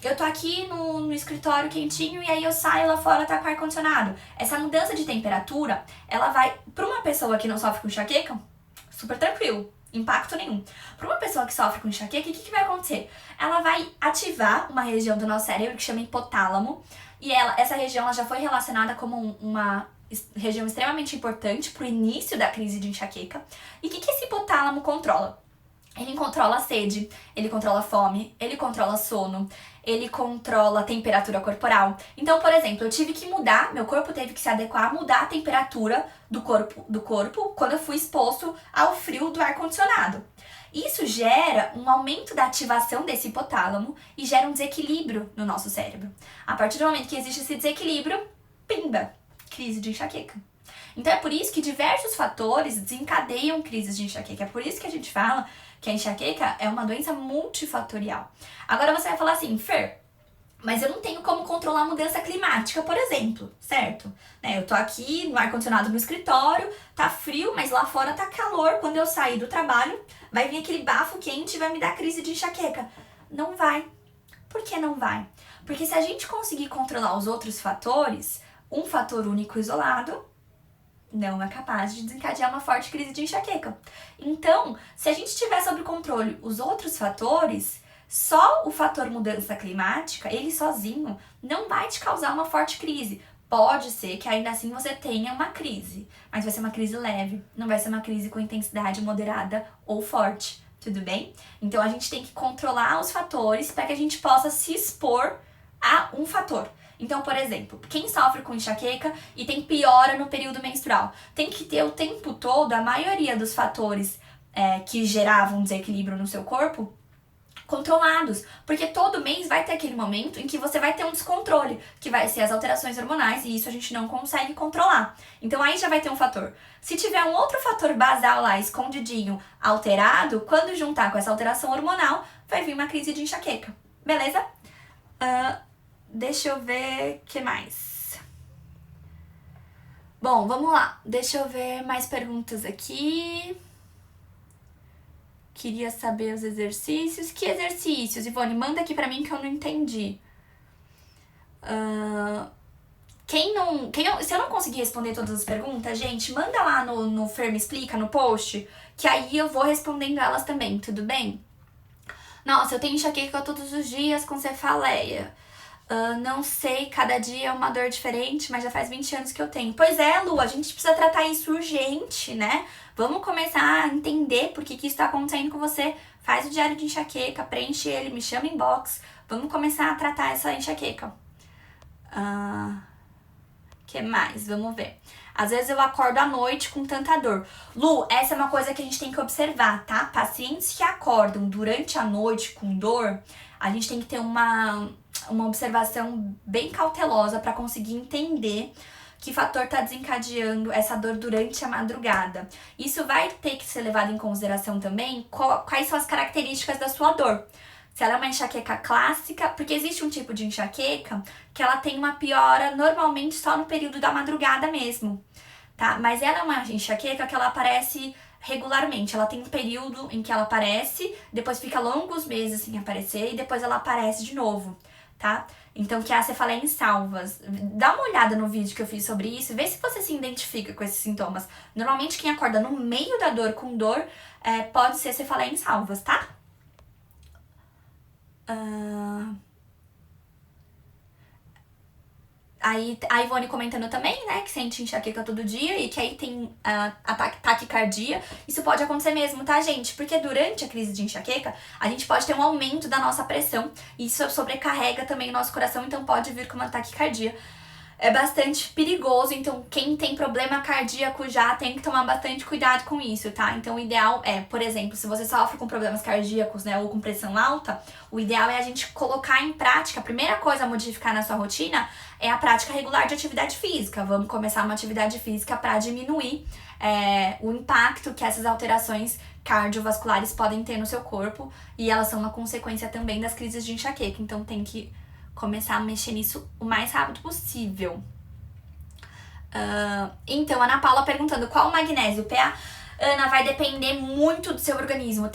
eu tô aqui no escritório quentinho e aí eu saio lá fora, tá com ar-condicionado. Essa mudança de temperatura, ela vai, pra uma pessoa que não sofre com enxaqueca, super tranquilo, impacto nenhum. Pra uma pessoa que sofre com enxaqueca, o que vai acontecer? Ela vai ativar uma região do nosso cérebro que chama hipotálamo, e essa região ela já foi relacionada como uma região extremamente importante pro início da crise de enxaqueca. E o que esse hipotálamo controla? Ele controla a sede, ele controla a fome, ele controla sono, ele controla a temperatura corporal. Então, por exemplo, eu tive que mudar, meu corpo teve que se adequar a mudar a temperatura do corpo quando eu fui exposto ao frio do ar-condicionado. Isso gera um aumento da ativação desse hipotálamo e gera um desequilíbrio no nosso cérebro. A partir do momento que existe esse desequilíbrio, pimba, crise de enxaqueca. Então é por isso que diversos fatores desencadeiam crises de enxaqueca. É por isso que a gente fala que a enxaqueca é uma doença multifatorial. Agora você vai falar assim, Fer, mas eu não tenho como controlar a mudança climática, por exemplo, certo? Eu tô aqui no ar-condicionado no escritório, tá frio, mas lá fora tá calor. Quando eu sair do trabalho, vai vir aquele bafo quente e vai me dar crise de enxaqueca. Não vai. Por que não vai? Porque se a gente conseguir controlar os outros fatores, um fator único isolado não é capaz de desencadear uma forte crise de enxaqueca. Então, se a gente tiver sob controle os outros fatores, só o fator mudança climática, ele sozinho, não vai te causar uma forte crise. Pode ser que ainda assim você tenha uma crise, mas vai ser uma crise leve, não vai ser uma crise com intensidade moderada ou forte, tudo bem? Então a gente tem que controlar os fatores para que a gente possa se expor a um fator. Então, por exemplo, quem sofre com enxaqueca e tem piora no período menstrual, tem que ter o tempo todo a maioria dos fatores que geravam desequilíbrio no seu corpo controlados, porque todo mês vai ter aquele momento em que você vai ter um descontrole, que vai ser as alterações hormonais, e isso a gente não consegue controlar. Então aí já vai ter um fator. Se tiver um outro fator basal lá, escondidinho, alterado, quando juntar com essa alteração hormonal, vai vir uma crise de enxaqueca. Beleza? Deixa eu ver o que mais. Bom, vamos lá. Deixa eu ver mais perguntas aqui. Queria saber os exercícios. Que exercícios, Ivone? Manda aqui pra mim que eu não entendi. Se eu não conseguir responder todas as perguntas, gente, manda lá no Fer Me Explica, no post, que aí eu vou respondendo elas também, tudo bem? Nossa, eu tenho enxaqueca todos os dias com cefaleia. Não sei, cada dia é uma dor diferente, mas já faz 20 anos que eu tenho. Pois é, Lu, a gente precisa tratar isso urgente, né? Vamos começar a entender por que isso tá acontecendo com você. Faz o diário de enxaqueca, preenche ele, me chama em box. Vamos começar a tratar essa enxaqueca. Que mais? Vamos ver. Às vezes eu acordo à noite com tanta dor. Lu, essa é uma coisa que a gente tem que observar, tá? Pacientes que acordam durante a noite com dor, a gente tem que ter uma observação bem cautelosa para conseguir entender que fator está desencadeando essa dor durante a madrugada. Isso vai ter que ser levado em consideração também quais são as características da sua dor. Se ela é uma enxaqueca clássica, porque existe um tipo de enxaqueca que ela tem uma piora normalmente só no período da madrugada mesmo, tá? Mas ela é uma enxaqueca que ela aparece regularmente. Ela tem um período em que ela aparece, depois fica longos meses sem aparecer e depois ela aparece de novo, tá? Então, que é a cefaleia em salvas. Dá uma olhada no vídeo que eu fiz sobre isso, vê se você se identifica com esses sintomas. Normalmente, quem acorda no meio da dor com dor pode ser cefaleia em salvas, tá? Aí a Ivone comentando também, né, que sente enxaqueca todo dia e que aí tem taquicardia. Isso pode acontecer mesmo, tá, gente? Porque durante a crise de enxaqueca, a gente pode ter um aumento da nossa pressão e isso sobrecarrega também o nosso coração, então pode vir com uma taquicardia. é bastante perigoso, então quem tem problema cardíaco já tem que tomar bastante cuidado com isso, tá? Então o ideal é, por exemplo, se você sofre com problemas cardíacos, né, ou com pressão alta, o ideal é a gente colocar em prática, a primeira coisa a modificar na sua rotina é a prática regular de atividade física. Vamos começar uma atividade física para diminuir o impacto que essas alterações cardiovasculares podem ter no seu corpo, e elas são uma consequência também das crises de enxaqueca, então tem que começar a mexer nisso o mais rápido possível. Então, Ana Paula perguntando qual o magnésio PA. Ana, vai depender muito do seu organismo.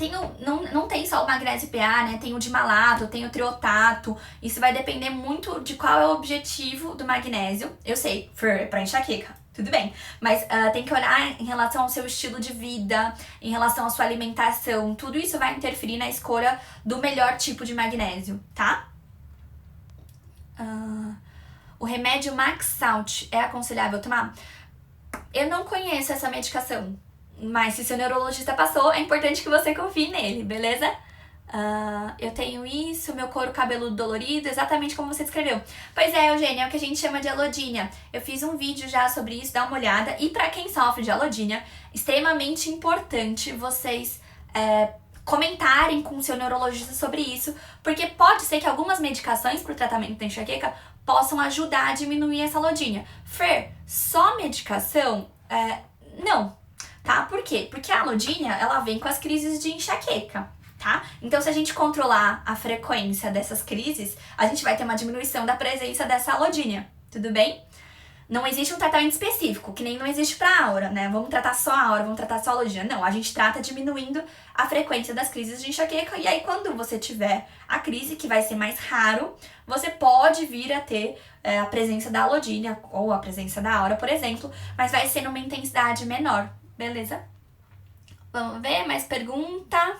Não tem só o magnésio PA, né? Tem o dimalato, tem o triotato. Isso vai depender muito de qual é o objetivo do magnésio. Eu sei, pra enxaqueca, tudo bem. Mas tem que olhar em relação ao seu estilo de vida, em relação à sua alimentação. Tudo isso vai interferir na escolha do melhor tipo de magnésio, tá? O remédio Max Salt é aconselhável tomar? Eu não conheço essa medicação, mas se seu neurologista passou, é importante que você confie nele, beleza? Eu tenho isso, meu couro cabeludo dolorido, exatamente como você descreveu. Pois é, Eugênia, é o que a gente chama de alodínia. Eu fiz um vídeo já sobre isso, dá uma olhada. E pra quem sofre de alodínia, extremamente importante vocês comentarem com o seu neurologista sobre isso, porque pode ser que algumas medicações para o tratamento da enxaqueca possam ajudar a diminuir essa alodínia. Fer, só medicação? Não, tá? Por quê? Porque a alodínia, ela vem com as crises de enxaqueca, tá? Então, se a gente controlar a frequência dessas crises, a gente vai ter uma diminuição da presença dessa alodínia, tudo bem? Não existe um tratamento específico, que nem não existe pra aura, né? Vamos tratar só a aura, vamos tratar só a alodínia. Não, a gente trata diminuindo a frequência das crises de enxaqueca. E aí, quando você tiver a crise, que vai ser mais raro, você pode vir a ter a presença da alodínia ou a presença da aura, por exemplo, mas vai ser numa intensidade menor, beleza? Vamos ver, mais pergunta?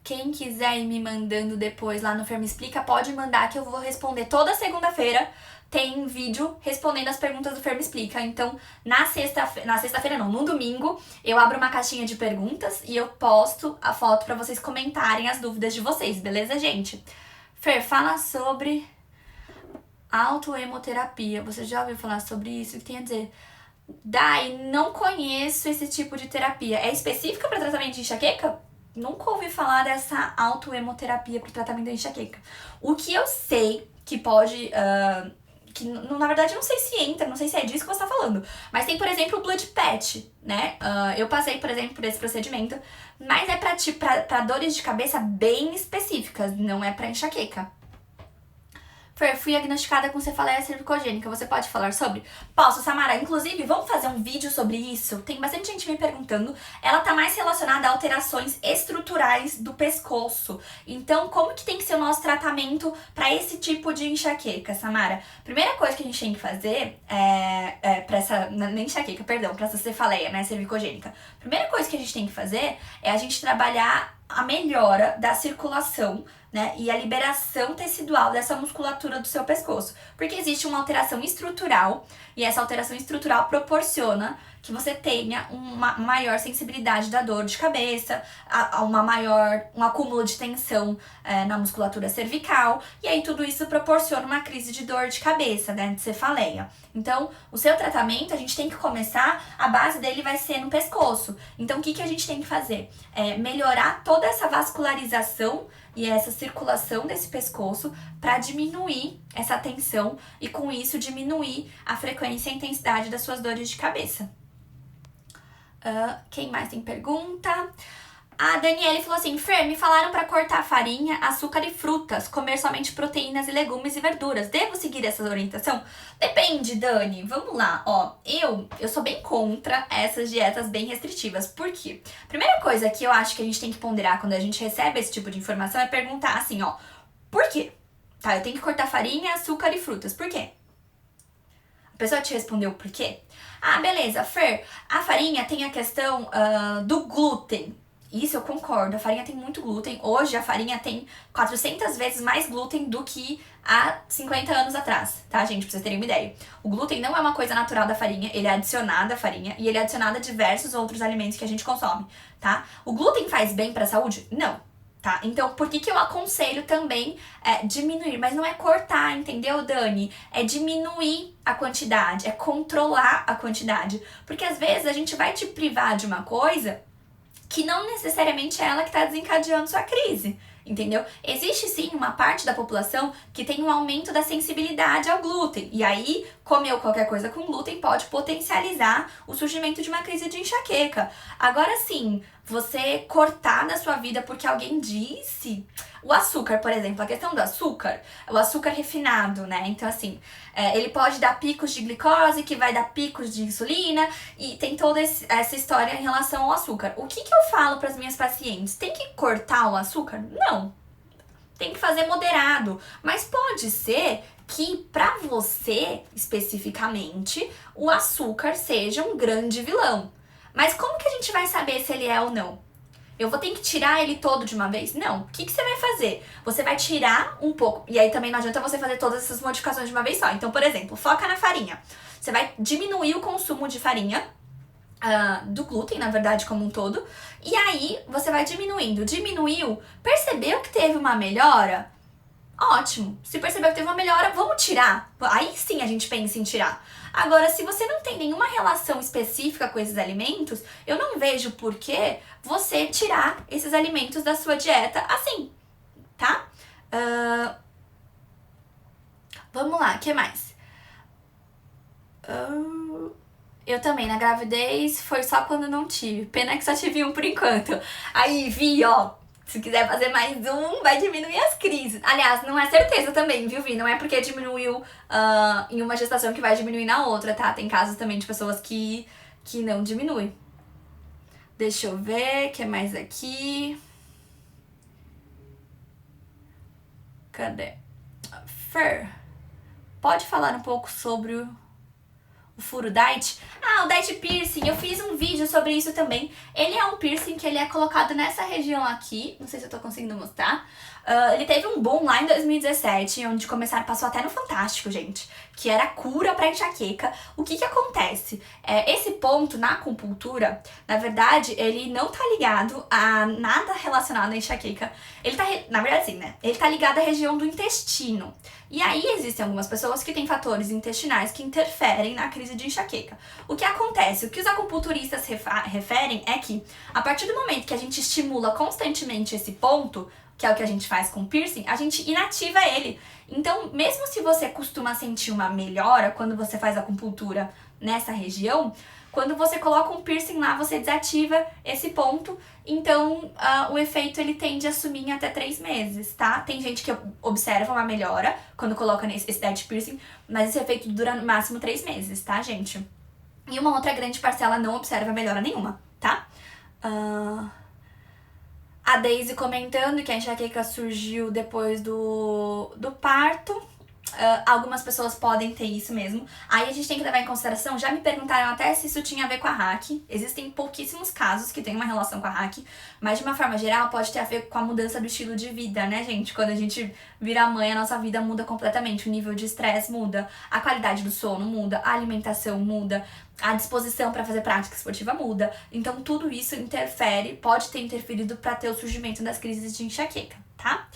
Quem quiser ir me mandando depois lá no Fer Me Explica, pode mandar que eu vou responder toda segunda-feira. Tem vídeo respondendo as perguntas do Fer Me Explica. Então, na sexta-feira não, no domingo, eu abro uma caixinha de perguntas e eu posto a foto pra vocês comentarem as dúvidas de vocês, beleza, gente? Fer, fala sobre autoemoterapia. Você já ouviu falar sobre isso? O que tem a dizer? Dai, não conheço esse tipo de terapia. É específica para tratamento de enxaqueca? Nunca ouvi falar dessa autoemoterapia para o tratamento da enxaqueca. O que eu sei que pode... que na verdade eu não sei se entra, não sei se é disso que você tá falando. Mas tem, por exemplo, o Blood Patch, né? Eu passei, por exemplo, por esse procedimento. Mas é pra dores de cabeça bem específicas, não é pra enxaqueca. Fer, fui diagnosticada com cefaleia cervicogênica, você pode falar sobre? Posso, Samara. Inclusive, vamos fazer um vídeo sobre isso? Tem bastante gente me perguntando. Ela tá mais relacionada a alterações estruturais do pescoço. Então, como que tem que ser o nosso tratamento para esse tipo de enxaqueca, Samara? Primeira coisa que a gente tem que fazer pra essa... Nem enxaqueca, perdão, pra essa cefaleia, né, cervicogênica. Primeira coisa que a gente tem que fazer é a gente trabalhar a melhora da circulação, né, e a liberação tecidual dessa musculatura do seu pescoço. Porque existe uma alteração estrutural, e essa alteração estrutural proporciona que você tenha uma maior sensibilidade da dor de cabeça, um acúmulo de tensão na musculatura cervical, e aí tudo isso proporciona uma crise de dor de cabeça, né, de cefaleia. Então, o seu tratamento, a gente tem que começar, a base dele vai ser no pescoço. Então, o que a gente tem que fazer? Melhorar toda essa vascularização e essa circulação desse pescoço para diminuir essa tensão e com isso diminuir a frequência e a intensidade das suas dores de cabeça. Quem mais tem pergunta? A Daniele falou assim: Fer, me falaram para cortar farinha, açúcar e frutas, comer somente proteínas e legumes e verduras. Devo seguir essa orientação? Depende, Dani. Vamos lá, ó. Eu sou bem contra essas dietas bem restritivas. Por quê? Primeira coisa que eu acho que a gente tem que ponderar quando a gente recebe esse tipo de informação é perguntar assim, ó. Por quê? Tá, eu tenho que cortar farinha, açúcar e frutas. Por quê? A pessoa te respondeu por quê? Ah, beleza, Fer, a farinha tem a questão do glúten. Isso eu concordo, a farinha tem muito glúten. Hoje a farinha tem 400 vezes mais glúten do que há 50 anos atrás, tá, gente? Pra vocês terem uma ideia. O glúten não é uma coisa natural da farinha, ele é adicionado à farinha e ele é adicionado a diversos outros alimentos que a gente consome, tá? O glúten faz bem pra saúde? Não. tá? Então, por que eu aconselho também diminuir? Mas não é cortar, entendeu, Dani? É diminuir a quantidade, é controlar a quantidade. Porque às vezes a gente vai te privar de uma coisa que não necessariamente é ela que está desencadeando sua crise, entendeu? Existe sim uma parte da população que tem um aumento da sensibilidade ao glúten, e aí comer qualquer coisa com glúten pode potencializar o surgimento de uma crise de enxaqueca. Agora sim, você cortar da sua vida porque alguém disse... O açúcar, por exemplo, a questão do açúcar, o açúcar refinado, né? Então, assim, ele pode dar picos de glicose, que vai dar picos de insulina, e tem toda essa história em relação ao açúcar. O que eu falo para as minhas pacientes? Tem que cortar o açúcar? Não. Tem que fazer moderado. Mas pode ser que para você, especificamente, o açúcar seja um grande vilão. Mas como que a gente vai saber se ele é ou não? Eu vou ter que tirar ele todo de uma vez? Não. O que você vai fazer? Você vai tirar um pouco. E aí também não adianta você fazer todas essas modificações de uma vez só. Então, por exemplo, foca na farinha. Você vai diminuir o consumo de farinha, do glúten, na verdade, como um todo. E aí, você vai diminuindo. Diminuiu, percebeu que teve uma melhora? Ótimo. Se percebeu que teve uma melhora, vamos tirar. Aí sim a gente pensa em tirar. Agora, se você não tem nenhuma relação específica com esses alimentos, eu não vejo por que você tirar esses alimentos da sua dieta assim, tá? Vamos lá, o que mais? Eu também, na gravidez, foi só quando não tive. Pena que só tive um por enquanto. Aí, Vi, ó, se quiser fazer mais um, vai diminuir as crises. Aliás, não é certeza também, viu, Vi? Não é porque diminuiu em uma gestação que vai diminuir na outra, tá? Tem casos também de pessoas que não diminuem. Deixa eu ver, o que mais aqui? Cadê? Fer, pode falar um pouco sobre o furo diet? O diet piercing, eu fiz um vídeo sobre isso também. Ele é um piercing que ele é colocado nessa região aqui, não sei se eu tô conseguindo mostrar. Ele teve um boom lá em 2017, onde passou até no Fantástico, gente, que era cura pra enxaqueca. O que acontece? Esse ponto na acupuntura, na verdade, ele não tá ligado a nada relacionado à enxaqueca. Ele tá, na verdade, sim, né? Ele tá ligado à região do intestino. E aí existem algumas pessoas que têm fatores intestinais que interferem na crise de enxaqueca. O que acontece? O que os acupunturistas referem é que a partir do momento que a gente estimula constantemente esse ponto, que é o que a gente faz com piercing, a gente inativa ele. Então, mesmo se você costuma sentir uma melhora quando você faz acupuntura nessa região, quando você coloca um piercing lá, você desativa esse ponto, então o efeito ele tende a sumir em até 3 meses, tá? Tem gente que observa uma melhora quando coloca esse dead piercing, mas esse efeito dura no máximo 3 meses, tá, gente? E uma outra grande parcela não observa melhora nenhuma, tá? A Daisy comentando que a enxaqueca surgiu depois do parto. Algumas pessoas podem ter isso mesmo. Aí a gente tem que levar em consideração, já me perguntaram até se isso tinha a ver com a HAQ. Existem pouquíssimos casos que tem uma relação com a HAQ, mas de uma forma geral pode ter a ver com a mudança do estilo de vida, né, gente? Quando a gente vira mãe, a nossa vida muda completamente, o nível de estresse muda, a qualidade do sono muda, a alimentação muda, a disposição para fazer prática esportiva muda. Então tudo isso interfere, pode ter interferido para ter o surgimento das crises de enxaqueca, tá?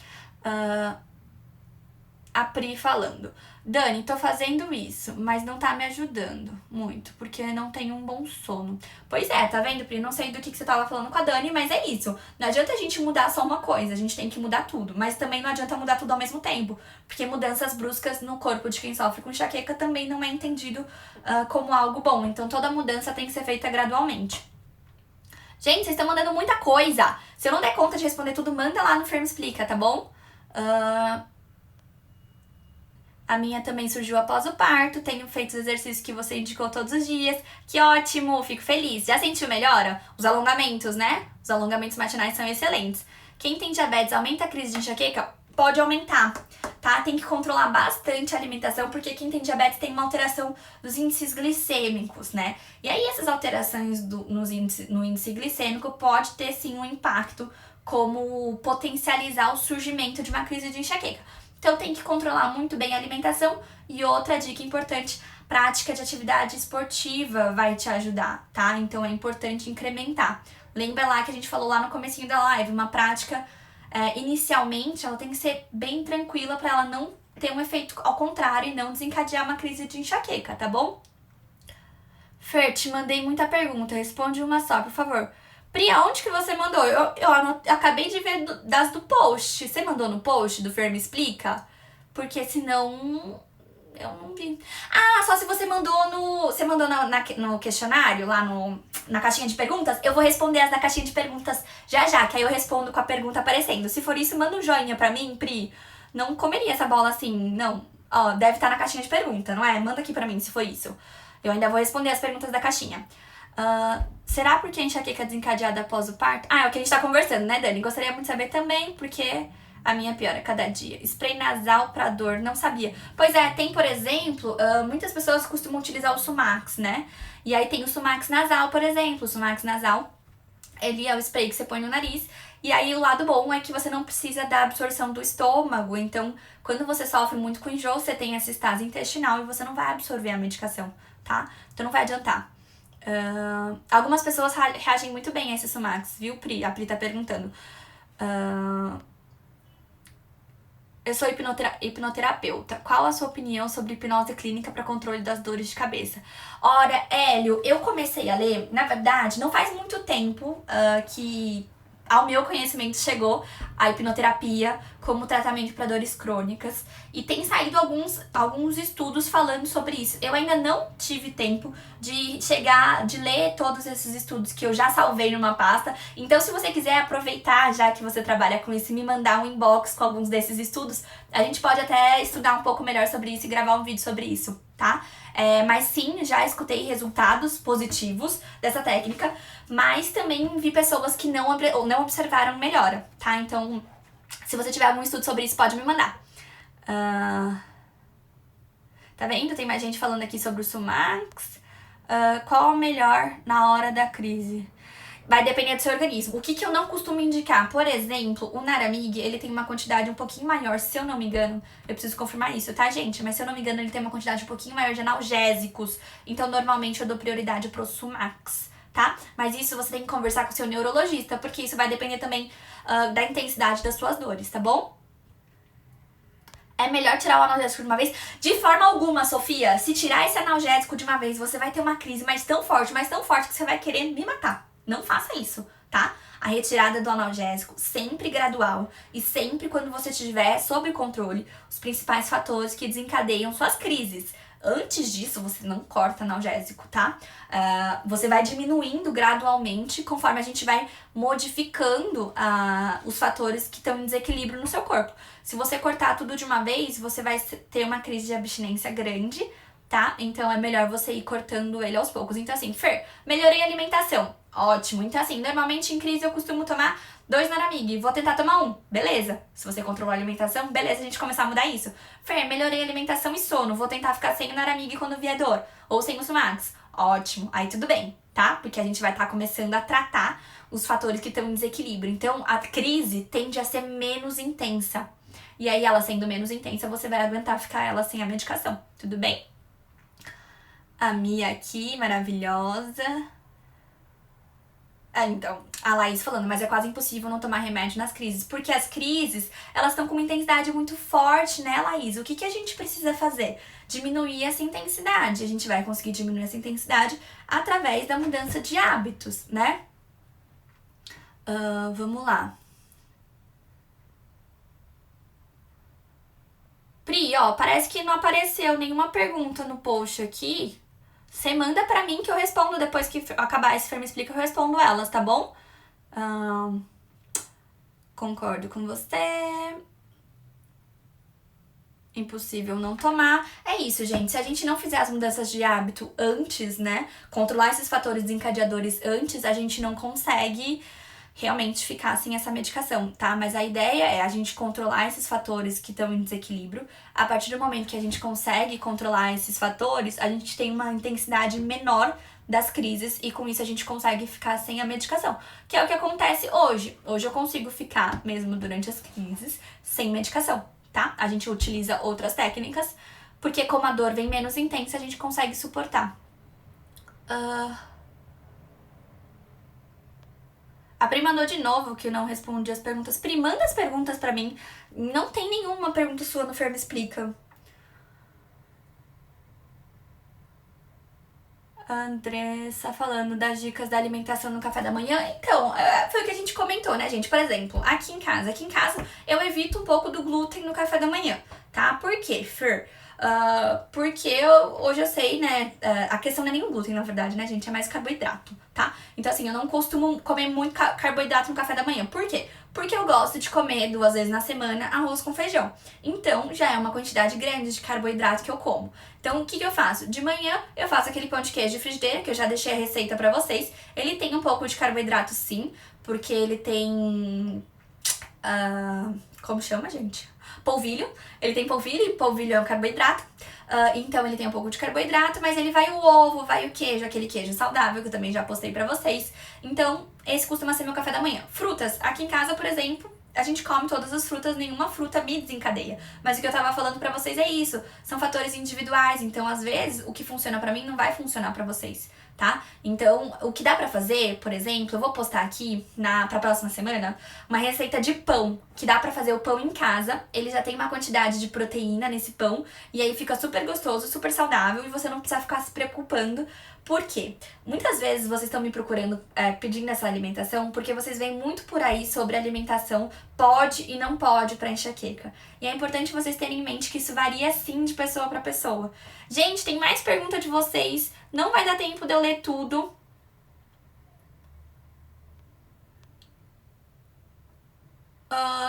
A Pri falando, Dani, tô fazendo isso, mas não tá me ajudando muito, porque não tenho um bom sono. Pois é, tá vendo, Pri? Não sei do que você tava falando com a Dani, mas é isso. Não adianta a gente mudar só uma coisa, a gente tem que mudar tudo. Mas também não adianta mudar tudo ao mesmo tempo, porque mudanças bruscas no corpo de quem sofre com enxaqueca também não é entendido como algo bom. Então toda mudança tem que ser feita gradualmente. Gente, vocês estão mandando muita coisa. Se eu não der conta de responder tudo, manda lá no Ferme Explica, tá bom? A minha também surgiu após o parto, tenho feito os exercícios que você indicou todos os dias. Que ótimo, fico feliz. Já sentiu melhora? Os alongamentos, né? Os alongamentos matinais são excelentes. Quem tem diabetes aumenta a crise de enxaqueca? Pode aumentar, tá? Tem que controlar bastante a alimentação, porque quem tem diabetes tem uma alteração dos índices glicêmicos, né? E aí essas alterações no índice glicêmico pode ter sim um impacto como potencializar o surgimento de uma crise de enxaqueca. Então tem que controlar muito bem a alimentação. E outra dica importante, prática de atividade esportiva vai te ajudar, tá? Então é importante incrementar. Lembra lá que a gente falou lá no comecinho da live, uma prática inicialmente ela tem que ser bem tranquila pra ela não ter um efeito ao contrário e não desencadear uma crise de enxaqueca, tá bom? Fer, te mandei muita pergunta, responde uma só, por favor. Pri, aonde que você mandou? Eu acabei de ver das do post. Você mandou no post do Fer Me Explica? Porque senão eu não vi. Ah, só se você mandou no. Você mandou no questionário, lá na caixinha de perguntas, eu vou responder as da caixinha de perguntas já, que aí eu respondo com a pergunta aparecendo. Se for isso, manda um joinha pra mim, Pri. Não comeria essa bola assim, não. Ó, deve estar na caixinha de pergunta, não é? Manda aqui pra mim se foi isso. Eu ainda vou responder as perguntas da caixinha. Será porque a enxaqueca é desencadeada após o parto? Ah, é o que a gente tá conversando, né, Dani? Gostaria muito de saber também, porque a minha piora cada dia. Spray nasal pra dor, não sabia. Pois é, tem, por exemplo, muitas pessoas costumam utilizar o Sumax, né? E aí tem o Sumax nasal, por exemplo. O Sumax nasal, ele é o spray que você põe no nariz. E aí o lado bom é que você não precisa da absorção do estômago. Então, quando você sofre muito com enjoo, você tem essa estase intestinal e você não vai absorver a medicação, tá? Então não vai adiantar. Algumas pessoas reagem muito bem a esse Sumax, viu, Pri? A Pri tá perguntando. Eu sou hipnoterapeuta. Qual a sua opinião sobre hipnose clínica para controle das dores de cabeça? Ora, Hélio, eu comecei a ler, na verdade, não faz muito tempo que ao meu conhecimento chegou a hipnoterapia como tratamento para dores crônicas e tem saído alguns estudos falando sobre isso. Eu ainda não tive tempo de ler todos esses estudos que eu já salvei numa pasta. Então, se você quiser aproveitar, já que você trabalha com isso, e me mandar um inbox com alguns desses estudos, a gente pode até estudar um pouco melhor sobre isso e gravar um vídeo sobre isso, tá? Mas sim, já escutei resultados positivos dessa técnica, mas também vi pessoas que não observaram melhora, tá? Então, se você tiver algum estudo sobre isso, pode me mandar. Tá vendo? Tem mais gente falando aqui sobre o Sumax. Qual o melhor na hora da crise? Vai depender do seu organismo. O que eu não costumo indicar? Por exemplo, o Naramig, ele tem uma quantidade um pouquinho maior, se eu não me engano. Eu preciso confirmar isso, tá, gente? Mas se eu não me engano, ele tem uma quantidade um pouquinho maior de analgésicos. Então, normalmente, eu dou prioridade pro Sumax, tá? Mas isso você tem que conversar com o seu neurologista, porque isso vai depender também da intensidade das suas dores, tá bom? É melhor tirar o analgésico de uma vez? De forma alguma, Sofia. Se tirar esse analgésico de uma vez, você vai ter uma crise mais tão forte que você vai querer me matar. Não faça isso, tá? A retirada do analgésico sempre gradual e sempre quando você estiver sob controle os principais fatores que desencadeiam suas crises. Antes disso, você não corta analgésico, tá? Você vai diminuindo gradualmente conforme a gente vai modificando os fatores que estão em desequilíbrio no seu corpo. Se você cortar tudo de uma vez, você vai ter uma crise de abstinência grande, tá? Então é melhor você ir cortando ele aos poucos. Então assim, Fer, melhorei a alimentação. Ótimo. Então assim, normalmente em crise eu costumo tomar 2 Naramig. Vou tentar tomar 1. Beleza. Se você controlou a alimentação, beleza, a gente começar a mudar isso. Fer, melhorei a alimentação e sono. Vou tentar ficar sem o Naramig quando vier dor. Ou sem o Sumax. Ótimo. Aí tudo bem, tá? Porque a gente vai estar começando a tratar os fatores que estão em desequilíbrio. Então a crise tende a ser menos intensa. E aí ela sendo menos intensa, você vai aguentar ficar ela sem a medicação. Tudo bem? A Mia aqui, maravilhosa. Então, a Laís falando, mas é quase impossível não tomar remédio nas crises. Porque as crises, elas estão com uma intensidade muito forte, né, Laís? O que a gente precisa fazer? Diminuir essa intensidade. A gente vai conseguir diminuir essa intensidade através da mudança de hábitos, né? Vamos lá. Pri, ó, parece que não apareceu nenhuma pergunta no post aqui. Você manda pra mim que eu respondo depois que acabar esse Fer Me Explica, eu respondo elas, tá bom? Concordo com você. Impossível não tomar. É isso, gente. Se a gente não fizer as mudanças de hábito antes, né? Controlar esses fatores desencadeadores antes, a gente não consegue realmente ficar sem essa medicação, tá? Mas a ideia é a gente controlar esses fatores que estão em desequilíbrio. A partir do momento que a gente consegue controlar esses fatores, a gente tem uma intensidade menor das crises e com isso a gente consegue ficar sem a medicação, que é o que acontece hoje. Hoje eu consigo ficar, mesmo durante as crises, sem medicação, tá? A gente utiliza outras técnicas, porque como a dor vem menos intensa, a gente consegue suportar. A Pri mandou de novo que eu não respondi as perguntas. Pri, manda as perguntas pra mim. Não tem nenhuma pergunta sua no Fer Me Explica. A Andressa falando das dicas da alimentação no café da manhã. Então, foi o que a gente comentou, né, gente? Por exemplo, aqui em casa eu evito um pouco do glúten no café da manhã, tá? Por quê, Fer? Porque hoje eu sei, né, a questão não é nem o glúten, na verdade, né, gente, é mais carboidrato, tá? Então, assim, eu não costumo comer muito carboidrato no café da manhã. Por quê? Porque eu gosto de comer 2 vezes na semana arroz com feijão. Então, já é uma quantidade grande de carboidrato que eu como. Então, o que eu faço? De manhã, eu faço aquele pão de queijo de frigideira, que eu já deixei a receita pra vocês. Ele tem um pouco de carboidrato, sim, porque ele tem... como chama, gente? Polvilho. Ele tem polvilho, e polvilho é um carboidrato. Então ele tem um pouco de carboidrato, mas ele vai o ovo, vai o queijo, aquele queijo saudável, que eu também já postei pra vocês. Então, esse costuma ser meu café da manhã. Frutas. Aqui em casa, por exemplo, a gente come todas as frutas, nenhuma fruta me desencadeia. Mas o que eu tava falando pra vocês é isso. São fatores individuais, então às vezes o que funciona pra mim não vai funcionar pra vocês, tá? Então, o que dá pra fazer, por exemplo, eu vou postar aqui pra próxima semana uma receita de pão, que dá pra fazer o pão em casa. Ele já tem uma quantidade de proteína nesse pão, e aí fica super gostoso, super saudável, e você não precisa ficar se preocupando. Por quê? Muitas vezes vocês estão me procurando pedindo essa alimentação porque vocês veem muito por aí sobre alimentação pode e não pode pra enxaqueca. E é importante vocês terem em mente que isso varia sim de pessoa pra pessoa. Gente, tem mais pergunta de vocês. Não vai dar tempo de eu ler tudo.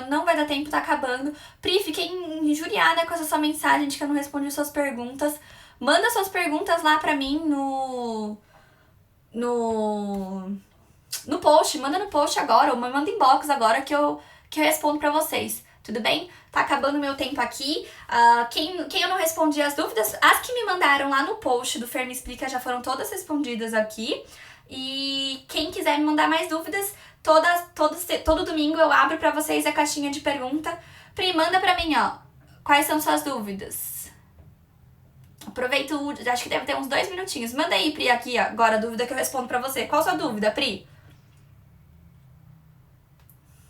Não vai dar tempo, tá acabando. Pri, fiquei injuriada com essa sua mensagem de que eu não respondi suas perguntas. Manda suas perguntas lá pra mim no post. Manda no post agora, ou me manda inbox agora que eu respondo pra vocês. Tudo bem? Tá acabando o meu tempo aqui. Quem eu não respondi as dúvidas, as que me mandaram lá no post do Fer Me Explica já foram todas respondidas aqui. E quem quiser me mandar mais dúvidas, todo domingo eu abro pra vocês a caixinha de pergunta. Pri, manda pra mim, ó. Quais são suas dúvidas? Aproveito, acho que deve ter uns 2 minutinhos. Manda aí, Pri, aqui agora a dúvida que eu respondo pra você. Qual a sua dúvida, Pri?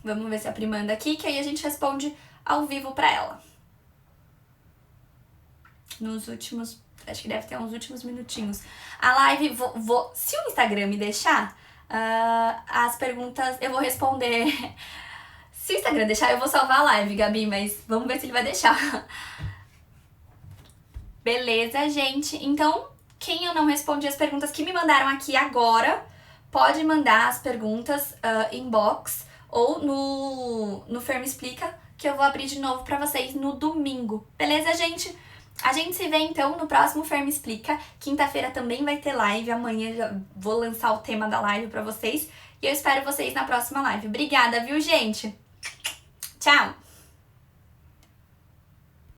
Vamos ver se a Pri manda aqui, que aí a gente responde ao vivo pra ela. Nos últimos... Acho que deve ter uns últimos minutinhos. A live, se o Instagram me deixar, as perguntas eu vou responder. Se o Instagram deixar, eu vou salvar a live, Gabi, mas vamos ver se ele vai deixar. Beleza, gente? Então, quem eu não respondi as perguntas que me mandaram aqui agora, pode mandar as perguntas inbox ou no Fer Me Explica, que eu vou abrir de novo pra vocês no domingo. Beleza, gente? A gente se vê, então, no próximo Fer Me Explica. Quinta-feira também vai ter live. Amanhã já vou lançar o tema da live pra vocês. E eu espero vocês na próxima live. Obrigada, viu, gente? Tchau!